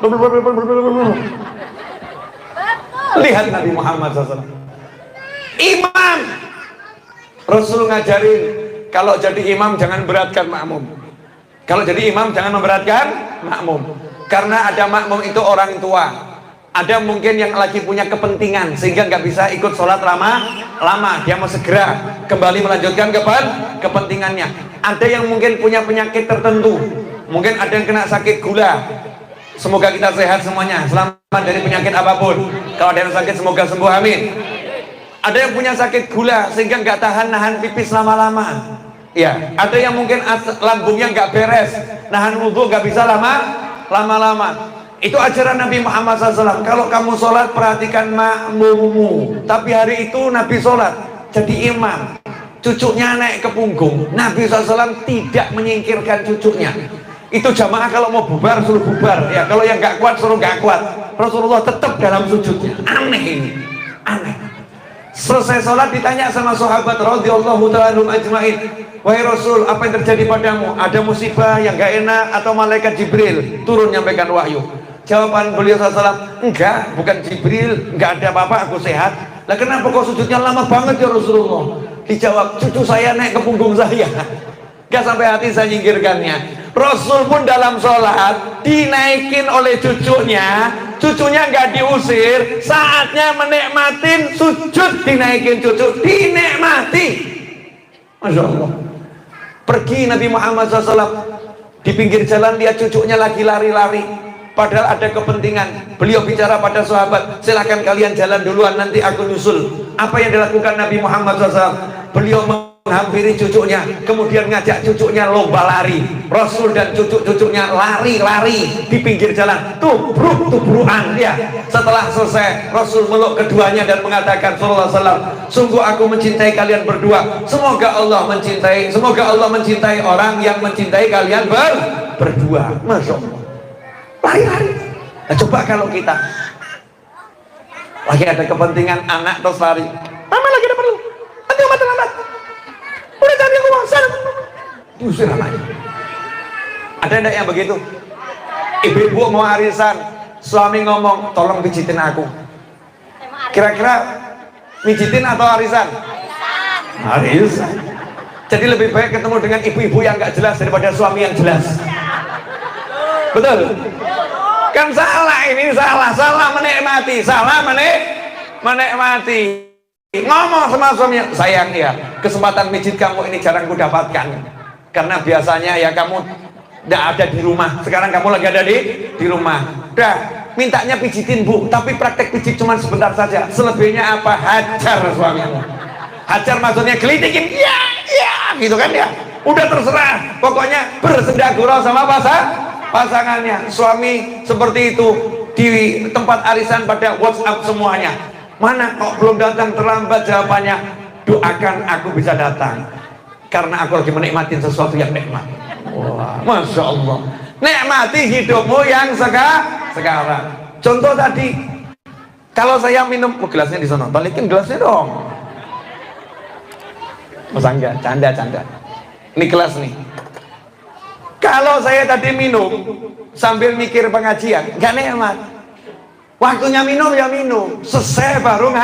Lihat Nabi Muhammad SAW, imam, Rasul ngajarin kalau jadi imam jangan beratkan makmum. Kalau jadi imam jangan memberatkan makmum, karena ada makmum itu orang tua, ada mungkin yang lagi punya kepentingan sehingga nggak bisa ikut sholat lama, dia mau segera kembali melanjutkan kepentingannya. Ada yang mungkin punya penyakit tertentu, mungkin ada yang kena sakit gula, semoga kita sehat semuanya, selamat dari penyakit apapun. Kalau ada yang sakit semoga sembuh, amin. Ada yang punya sakit gula sehingga nggak tahan nahan pipis lama-lama, ya. Ada yang mungkin lambungnya nggak beres, nahan wudhu nggak bisa lama-lama. Itu ajaran Nabi Muhammad SAW. Kalau kamu sholat perhatikan makmummu. Tapi hari itu Nabi sholat jadi imam, cucunya naik ke punggung, Nabi SAW tidak menyingkirkan cucunya. Itu jamaah kalau mau bubar suruh bubar, ya. Kalau yang nggak kuat suruh nggak kuat. Rasulullah tetap dalam sujudnya. Aneh ini, aneh. Selesai sholat ditanya sama sahabat radhiyallahu ta'ala anhum ajmain, wahai Rasul, apa yang terjadi padamu? Ada musibah yang gak enak atau malaikat Jibril turun nyampaikan wahyu? Jawaban beliau SAW, enggak, bukan Jibril, enggak ada apa-apa, aku sehat. Lah kenapa kok sujudnya lama banget ya Rasulullah? Dijawab, cucu saya naik ke punggung saya, gak sampai hati saya nyingkirkannya. Rasul pun dalam sholat dinaikin oleh cucunya nggak diusir, saatnya menikmatin sujud dinaikin cucu, dinikmati. Masya Allah. Pergi Nabi Muhammad SAW di pinggir jalan, lihat cucunya lagi lari-lari, padahal ada kepentingan. Beliau bicara pada sahabat, silakan kalian jalan duluan, nanti aku nyusul. Apa yang dilakukan Nabi Muhammad SAW? Beliau menghampiri cucunya, kemudian ngajak cucunya lomba lari. Rasul dan cucu-cucunya lari-lari di pinggir jalan, tubruk-tubrukan, ya. Setelah selesai, Rasul meluk keduanya dan mengatakan sallallahu alaihi wasallam, sungguh aku mencintai kalian berdua. Semoga Allah mencintai orang yang mencintai kalian berdua. Masya Allah. Lari-lari. Nah, coba kalau kita lagi ada kepentingan anak terus lari, mama lagi ada perlu, nanti obat terlambat, udah cari aku sana, diusir anaknya. Ada enggak yang begitu? Ibu-ibu mau arisan, suami ngomong tolong pijitin aku, kira-kira pijitin atau arisan? Arisan. Jadi lebih baik ketemu dengan ibu-ibu yang nggak jelas daripada suami yang jelas. Betul? Kan salah ini, salah menikmati, menikmati. Ngomong sama suaminya, sayang ya, kesempatan pijit kamu ini jarang ku dapatkan, karena biasanya ya kamu tidak ada di rumah, sekarang kamu lagi ada di rumah. Udah, mintanya pijitin bu, tapi praktek pijit cuma sebentar saja, selebihnya apa? Hajar suamimu. Hajar maksudnya gelitikin, ya, gitu kan ya. Udah terserah, pokoknya bersendagurau sama pasangannya. Suami seperti itu di tempat arisan pada WhatsApp semuanya. Mana kok belum datang, terlambat jawabannya. Doakan aku bisa datang, karena aku lagi menikmati sesuatu yang nikmat. Wah, Masya Allah. Nikmati hidupmu yang sekarang. Contoh tadi, kalau saya minum, gelasnya di sana, balikin gelasnya dong. Masa enggak? Canda. Ini gelas nih. Kalau saya tadi minum sambil mikir pengajian, gak nikmat. Waktunya minum ya minum, selesai baru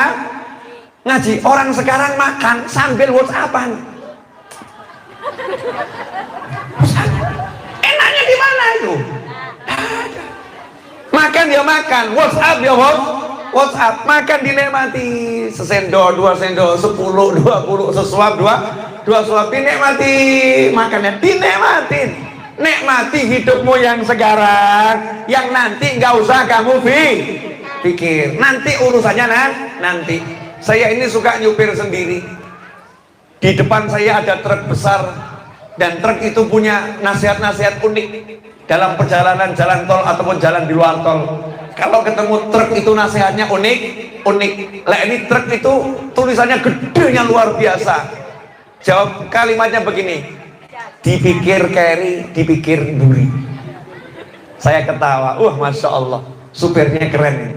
ngaji. Orang sekarang makan sambil WhatsAppan. Enaknya di mana itu? Makan ya makan, WhatsApp ya WhatsApp. Makan dinikmati, sesendok, 2 sendok, 10, 20, sesuap, 2 dua suapi, nikmati makannya, dinikmatin. Nikmati hidupmu yang sekarang, yang nanti nggak usah kamu pikir. Nanti urusannya nanti. Saya ini suka nyupir sendiri. Di depan saya ada truk besar, dan truk itu punya nasihat-nasihat unik dalam perjalanan jalan tol ataupun jalan di luar tol. Kalau ketemu truk itu nasihatnya unik. Lah ini truk itu tulisannya gedenya luar biasa. Jawab kalimatnya begini: dipikir keri, dipikir duri. Saya ketawa, masya Allah, supirnya keren.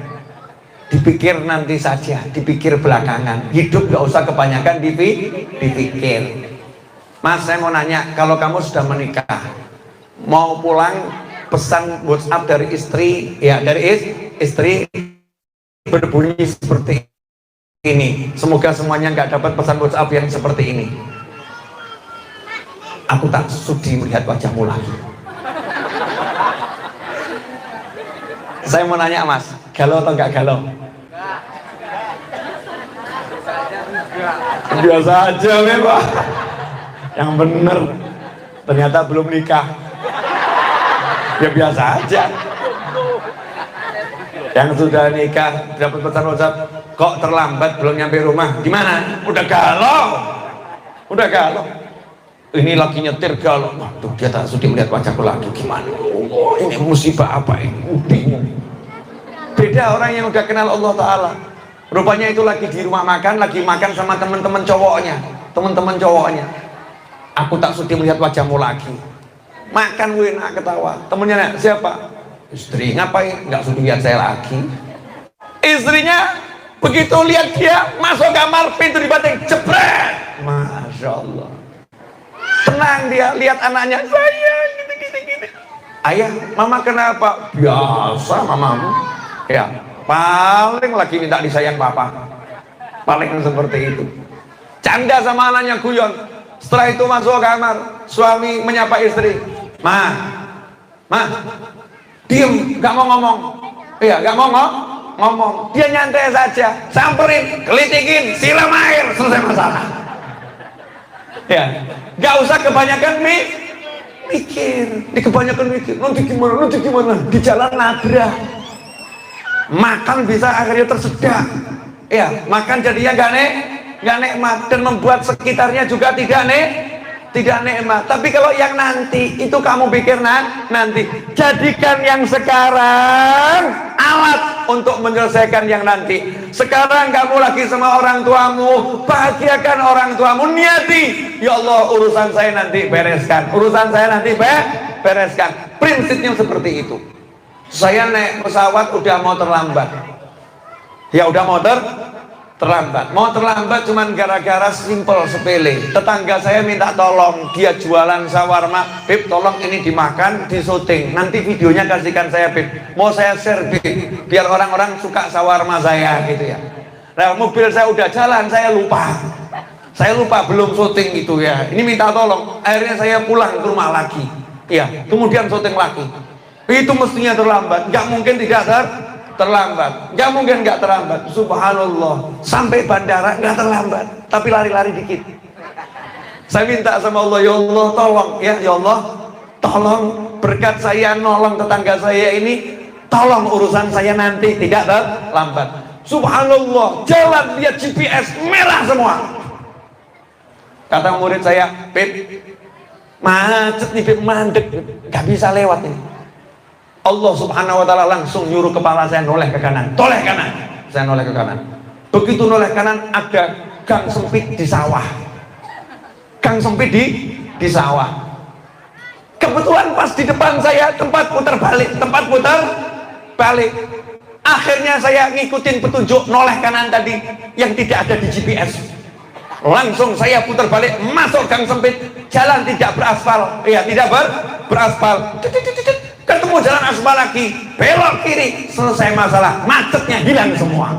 Dipikir nanti saja, dipikir belakangan. Hidup gak usah kebanyakan dipikir. Mas, saya mau nanya, kalau kamu sudah menikah, mau pulang, pesan WhatsApp dari istri, ya dari istri berbunyi seperti ini. Semoga semuanya nggak dapat pesan WhatsApp yang seperti ini. Aku tak sudi melihat wajahmu lagi. Saya mau nanya Mas, galau atau nggak galau? Biasa aja memang. Yang bener, ternyata belum nikah. Ya biasa aja. Yang sudah nikah dapat pesan WhatsApp, kok terlambat belum nyampe rumah, gimana? Udah galau. Ini lagi nyetir galau. Waduh, dia tak sudi melihat wajahku lagi, gimana? Oh, ini musibah apa ini? Bingung. Beda orang yang udah kenal Allah Ta'ala. Rupanya itu lagi di rumah makan, lagi makan sama teman-teman cowoknya. Aku tak sudi melihat wajahmu lagi. Makan gue enak ketawa. Temennya siapa? Istri. Ngapain? Nggak sudi lihat saya lagi. Istrinya begitu lihat dia masuk kamar, pintu dibanting, jebret. Masya Allah. Tenang dia, lihat anaknya, sayang, gini. Ayah, mama kenapa? Biasa mamamu. Ya, paling lagi minta disayang papa. Paling seperti itu. Canda sama anaknya, guyon. Setelah itu masuk kamar, suami menyapa istri. Ma, diem, gak mau ngomong. Iya, gak mau ngomong. Dia nyantai saja, samperin, kelitikin, siram air, selesai masalah. Ya, gak usah kebanyakan mikir. Kebanyakan mikir, nanti gimana? Di jalan nabrak. Makan bisa akhirnya tersedak. Ya, makan jadinya gak nikmat, dan membuat sekitarnya juga tidak nikmat. Tapi kalau yang nanti itu kamu pikir nanti, jadikan yang sekarang alat untuk menyelesaikan yang nanti. Sekarang kamu lagi sama orang tuamu, bahagiakan orang tuamu, niati, ya Allah, urusan saya nanti bereskan, bereskan. Prinsipnya seperti itu. Saya naik pesawat udah mau terlambat, ya udah mau terlambat cuman gara-gara simpel sepele. Tetangga saya minta tolong, dia jualan shawarma, Beb tolong ini dimakan, di syuting, nanti videonya kasihkan saya Beb, mau saya share Beb, biar orang-orang suka shawarma saya gitu ya. Nah, mobil saya udah jalan, saya lupa belum syuting gitu ya, ini minta tolong, akhirnya saya pulang ke rumah lagi ya, kemudian syuting lagi. Itu mestinya terlambat, nggak mungkin tidak terlambat, nggak mungkin nggak terlambat. Subhanallah, sampai bandara nggak terlambat, tapi lari-lari dikit. Saya minta sama Allah, ya Allah tolong ya Allah, tolong berkat saya nolong tetangga saya ini, tolong urusan saya nanti tidak terlambat. Subhanallah, jalan lihat GPS merah semua. Kata murid saya, Beb, macet nih Beb, mandek, nggak bisa lewat ini. Allah Subhanahu wa ta'ala langsung nyuruh kepala saya noleh ke kanan. Saya noleh ke kanan. Begitu noleh kanan, ada gang sempit di sawah. Di sawah. Kebetulan pas di depan saya tempat putar balik. Akhirnya saya ngikutin petunjuk noleh kanan tadi yang tidak ada di GPS. Langsung saya putar balik, masuk gang sempit, jalan tidak beraspal. Ya, tidak beraspal. Ketemu jalan aspal lagi, belok kiri, selesai masalah, macetnya hilang semua,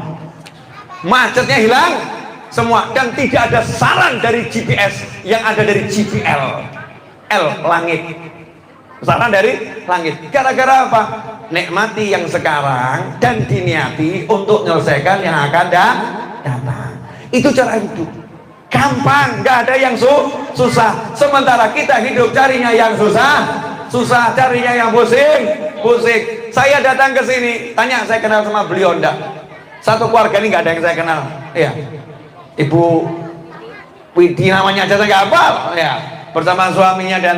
dan tidak ada saran dari GPS, yang ada dari GPL, langit, saran dari langit. Gara-gara apa? Nikmati yang sekarang dan diniati untuk menyelesaikan yang akan datang. Itu cara hidup. gampang, nggak ada yang susah. Sementara kita hidup carinya yang susah, carinya yang pusing. Saya datang ke sini, tanya saya kenal sama beliau enggak? Satu keluarga ini nggak ada yang saya kenal. Iya, Ibu Widi namanya aja saya nggak hafal. Ya, bersama suaminya dan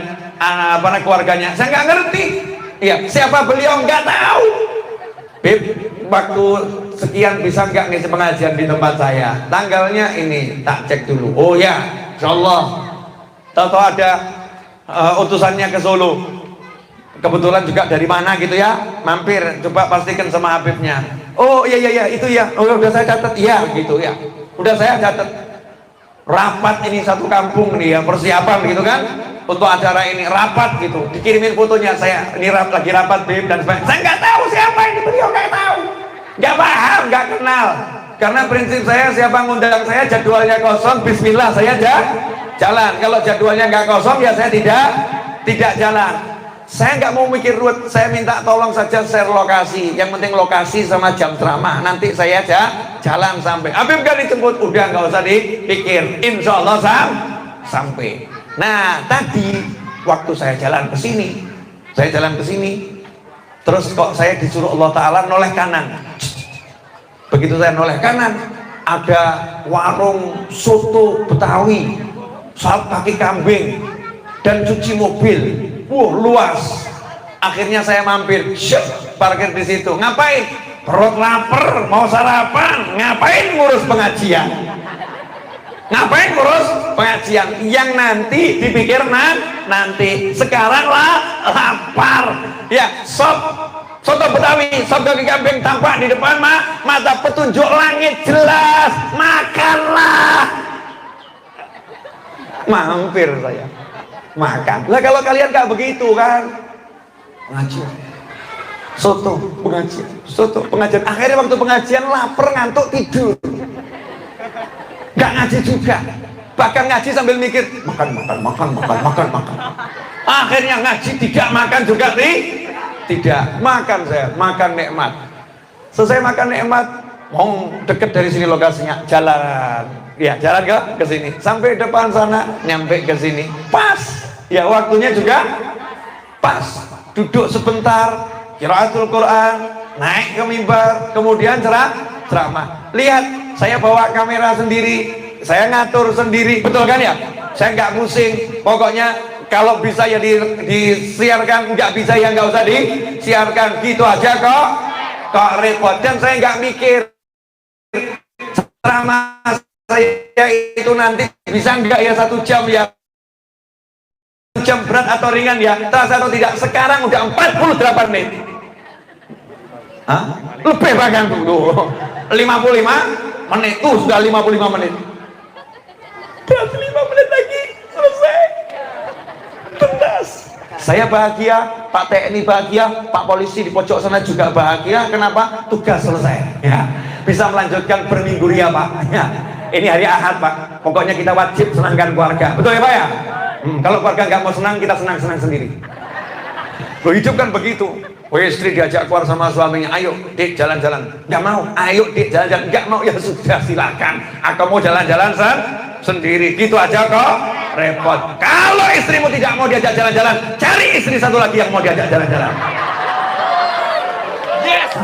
keluarganya, saya nggak ngerti. Iya, siapa beliau nggak tahu. Beb, waktu sekian bisa nggak ngisi pengajian di tempat saya? Tanggalnya ini, tak cek dulu. Oh ya, insyaallah. Tahu ada utusannya ke Solo. Kebetulan juga dari mana gitu ya, mampir, coba pastikan sama Habibnya. Oh iya itu ya, oh udah saya catat, iya gitu ya, udah saya catat. Rapat ini satu kampung nih ya, persiapan gitu kan untuk acara ini, rapat gitu, dikirimin fotonya, saya ini lagi rapat Bib dan sebagainya. Saya nggak tahu siapa ini beliau, nggak tahu, nggak paham, nggak kenal. Karena prinsip saya, siapa ngundang saya jadwalnya kosong, bismillah saya jalan. Kalau jadwalnya nggak kosong ya saya tidak jalan. Saya nggak mau mikir ruwet, saya minta tolong saja share lokasi, yang penting lokasi sama jam ceramah, nanti saya jalan sampai. Habib kan dijemput, udah nggak usah dipikir, insya Allah sampai. Nah tadi waktu saya jalan ke sini, terus kok saya disuruh Allah Ta'ala noleh kanan. Begitu saya noleh kanan, ada warung soto Betawi, sop kaki kambing dan cuci mobil. Luas. Akhirnya saya mampir, parkir di situ. Ngapain? Perut lapar, mau sarapan. Ngapain ngurus pengajian? Yang nanti dipikir nanti. Sekarang lah lapar. Ya, soto Betawi, sop kaki kambing tampak di depan mata petunjuk langit jelas. Makanlah. Mampir saya. Makan. Lah kalau kalian nggak begitu kan, pengajian, soto pengajian. Akhirnya waktu pengajian lapar, ngantuk, tidur. Nggak ngaji juga. Bahkan ngaji sambil mikir makan. Akhirnya ngaji tidak makan juga tidak makan saya, makan nikmat. Selesai makan nikmat, mau deket dari sini lokasinya, jalan. Ya jalan ke sini sampai depan sana, nyampe ke sini pas ya, waktunya juga pas, duduk sebentar, qiraatul Quran, naik ke mimbar, kemudian ceramah. Lihat, saya bawa kamera sendiri, saya ngatur sendiri, betul kan ya? Saya nggak pusing, pokoknya kalau bisa ya disiarkan, nggak bisa ya nggak usah disiarkan, gitu aja kok repot. Dan saya nggak mikir ceramah saya itu nanti bisa enggak ya 1 jam ya, jam berat atau ringan ya, terasa atau tidak. Sekarang udah 48 menit. Hah? Lebih bahkan dulu 55 menit tuh, sudah 55 menit. 25 menit lagi selesai. Tuntas. Saya bahagia, Pak TNI bahagia, Pak polisi di pojok sana juga bahagia. Kenapa? Tugas selesai. Ya, bisa melanjutkan berminggu ria Pak. Ya. Ini hari Ahad Pak, pokoknya kita wajib senangkan keluarga, betul ya Pak ya? Kalau keluarga nggak mau senang, kita senang sendiri. Lo hidup kan begitu. Istri diajak keluar sama suaminya, ayo Dik jalan-jalan, nggak mau. Ayo Dik jalan-jalan, nggak mau. Ya sudah silakan, aku mau jalan-jalan sendiri, gitu aja kok repot. Kalau istrimu tidak mau diajak jalan-jalan, cari istri satu lagi yang mau diajak jalan-jalan. Yes.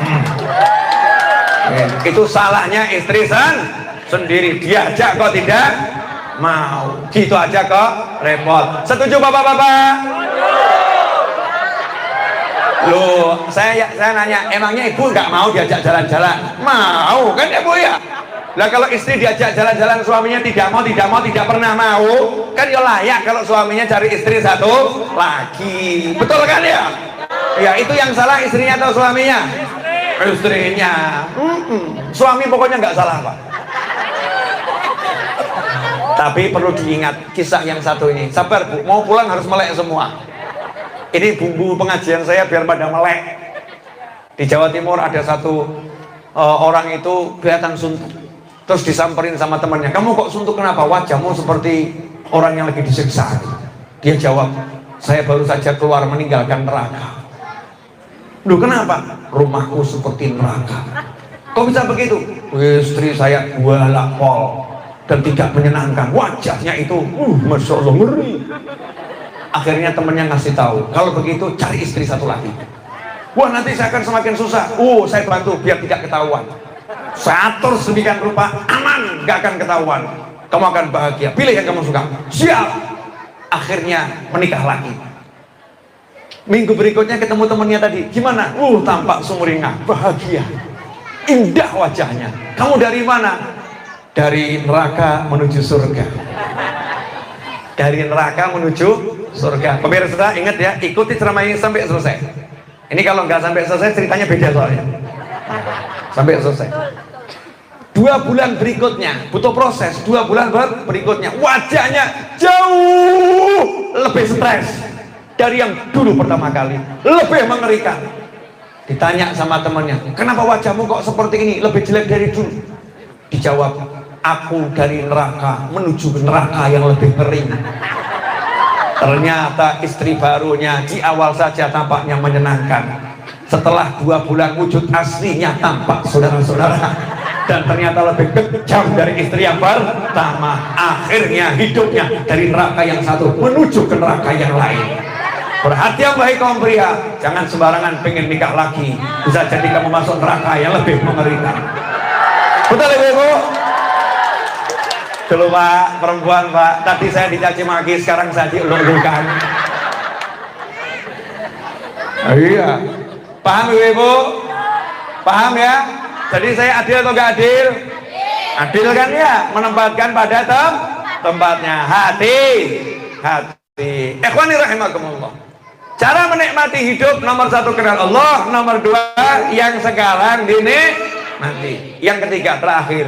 Itu salahnya istri sendiri, diajak kok tidak mau, gitu aja kok repot. Setuju bapak-bapak? Loh, saya nanya, emangnya ibu nggak mau diajak jalan-jalan? Mau kan ibu ya? Lah kalau istri diajak jalan-jalan, suaminya tidak mau, tidak pernah mau, kan ya layak kalau suaminya cari istri satu lagi, betul kan ya? Ya itu yang salah istrinya atau suaminya? Istrinya. Suami pokoknya nggak salah Pak. Tapi perlu diingat kisah yang satu ini. Sabar Bu, mau pulang harus melek semua. Ini bumbu pengajian saya biar pada melek. Di Jawa Timur ada satu orang itu kelihatan suntuk. Terus disamperin sama temannya, kamu kok suntuk kenapa? Wajahmu seperti orang yang lagi disiksa. Dia jawab, saya baru saja keluar meninggalkan neraka. Duh kenapa? Rumahku seperti neraka. Kok bisa begitu? Istri saya 2 lakpol. dan tidak menyenangkan, wajahnya itu Masya Allah ngeri. Akhirnya temennya ngasih tahu, kalau begitu cari istri satu lagi. Wah, nanti saya akan semakin susah. Saya bantu biar tidak ketahuan. Saya atur sedemikian rupa, aman, gak akan ketahuan, kamu akan bahagia, pilih yang kamu suka. Siap. Akhirnya menikah lagi. Minggu berikutnya ketemu temannya tadi, gimana? Tampak sumringah, bahagia, indah wajahnya. Kamu dari mana? Dari neraka menuju surga. Dari neraka menuju surga. Pemirsa ingat ya, ikuti ceramah ini sampai selesai. Ini kalau nggak sampai selesai ceritanya beda soalnya. Sampai selesai. 2 bulan berikutnya, butuh proses. 2 bulan berikutnya, wajahnya jauh lebih stres dari yang dulu pertama kali, lebih mengerikan. Ditanya sama temannya, kenapa wajahmu kok seperti ini, lebih jelek dari dulu? Dijawab, aku dari neraka menuju neraka yang lebih ngeri. Ternyata istri barunya di awal saja tampaknya menyenangkan, setelah 2 bulan wujud aslinya tampak saudara-saudara, dan ternyata lebih kejam dari istri yang pertama. Akhirnya hidupnya dari neraka yang satu menuju ke neraka yang lain. Perhatian baik kaum pria, jangan sembarangan pengen nikah lagi, bisa jadi kamu masuk neraka yang lebih mengerikan. Betul ibu? Dulu Pak, perempuan Pak, tadi saya dicaci maki, sekarang saya dieluk-elukan. Iya, paham ibu? Paham ya? Jadi saya adil atau gak adil? Adil kan ya, menempatkan pada tempatnya. Hati. Ikhwani rahimakumullah. Cara menikmati hidup, nomor 1 kenal Allah, nomor 2 yang sekarang dinikmati, yang ketiga terakhir.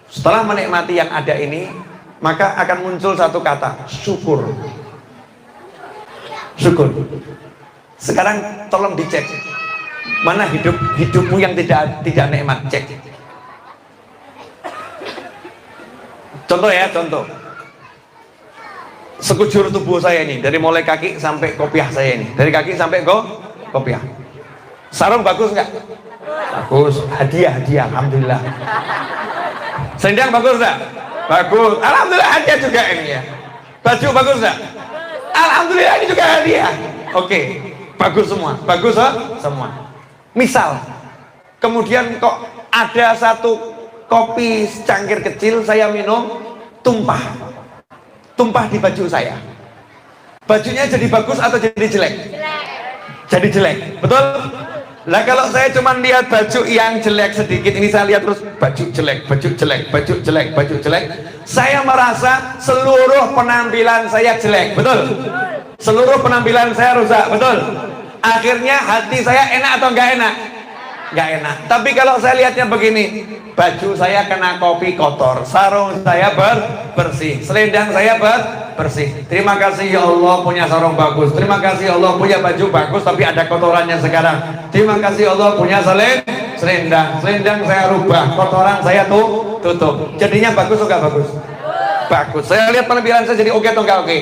Setelah menikmati yang ada ini, maka akan muncul satu kata, syukur. Syukur. Sekarang tolong dicek, mana hidupmu yang tidak nikmat, cek. Contoh ya, contoh. Sekujur tubuh saya ini, dari mulai kaki sampai kopiah saya ini, dari kaki sampai kopiah. Sarung bagus nggak? Bagus. Hadiah, alhamdulillah. Selendang bagus nggak? Bagus. Alhamdulillah, hadiah juga ini ya. Baju bagus nggak? Alhamdulillah, ini juga hadiah. Oke, bagus semua, bagus semua. Misal, kemudian kok ada satu kopi cangkir kecil saya minum, tumpah di baju saya. Bajunya jadi bagus atau jadi jelek? Jadi jelek, betul? Lah kalau saya cuma lihat baju yang jelek sedikit, ini saya lihat terus baju jelek, saya merasa seluruh penampilan saya jelek, betul? Seluruh penampilan saya rusak, betul? Akhirnya hati saya enak atau enggak enak? Enggak enak. Tapi kalau saya lihatnya begini, baju saya kena kopi kotor, sarung saya bersih, selendang saya bersih. Terima kasih ya Allah punya sarung bagus, terima kasih ya Allah punya baju bagus tapi ada kotorannya sekarang. Terima kasih ya Allah punya selendang saya rubah, kotoran saya tutup. Jadinya bagus atau enggak bagus? Bagus. Saya lihat penampilan saya jadi oke atau enggak oke?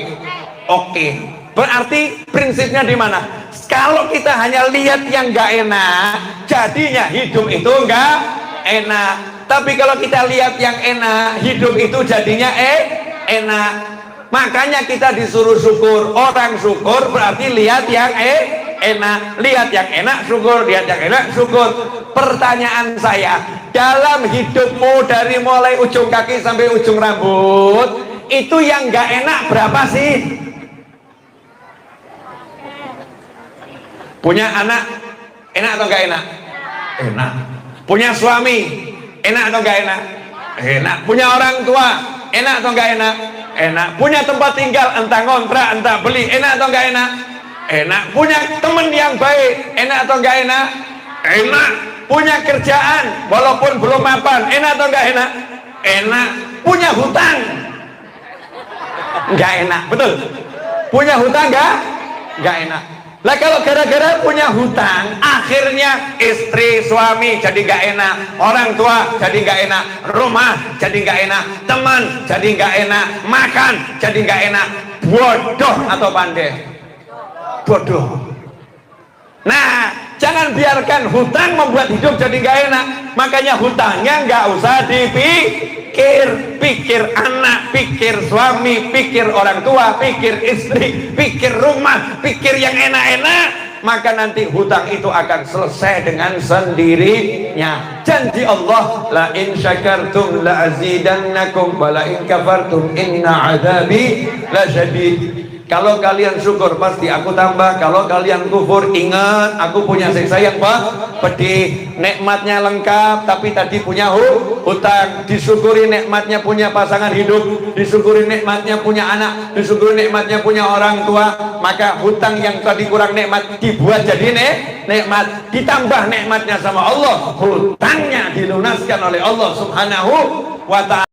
Oke. Berarti prinsipnya di mana? Kalau kita hanya lihat yang enggak enak, jadinya hidup itu enggak enak. Tapi kalau kita lihat yang enak, hidup itu jadinya enak. Makanya kita disuruh syukur. Orang syukur berarti lihat yang enak. Lihat yang enak syukur, lihat yang enak syukur. Pertanyaan saya, dalam hidupmu dari mulai ujung kaki sampai ujung rambut, itu yang enggak enak berapa sih? Punya anak enak atau enggak enak? Enak. Punya suami enak atau enggak enak? Enak. Punya orang tua enak atau enggak enak? Enak. Punya tempat tinggal, entah ngontrak entah beli, enak atau enggak enak? Enak. Punya teman yang baik enak atau enggak enak? Enak. Punya kerjaan walaupun belum mapan, enak atau enggak enak? Enak. Punya hutang enggak enak, betul? Punya hutang enggak enak. Lah kalau gara-gara punya hutang, akhirnya istri, suami jadi nggak enak, orang tua jadi nggak enak, rumah jadi nggak enak, teman jadi nggak enak, makan jadi nggak enak. Bodoh atau pandai? Bodoh. Nah, Jangan biarkan hutang membuat hidup jadi nggak enak. Makanya hutangnya nggak usah dipikir. Pikir anak, pikir suami, pikir orang tua, pikir istri, pikir rumah, pikir yang enak-enak. Maka nanti hutang itu akan selesai dengan sendirinya. Janji Allah, la in syakartum la azidannakum wa la in kafartum inna adzabi lasyadid. Kalau kalian syukur pasti aku tambah, kalau kalian kufur ingat aku punya siksa yang pedih. Nikmatnya lengkap tapi tadi punya hutang. Disyukuri nikmatnya punya pasangan hidup, disyukuri nikmatnya punya anak, disyukuri nikmatnya punya orang tua. Maka hutang yang tadi kurang nikmat dibuat jadi nikmat, ditambah nikmatnya sama Allah, hutangnya dilunaskan oleh Allah Subhanahu wa ta'ala.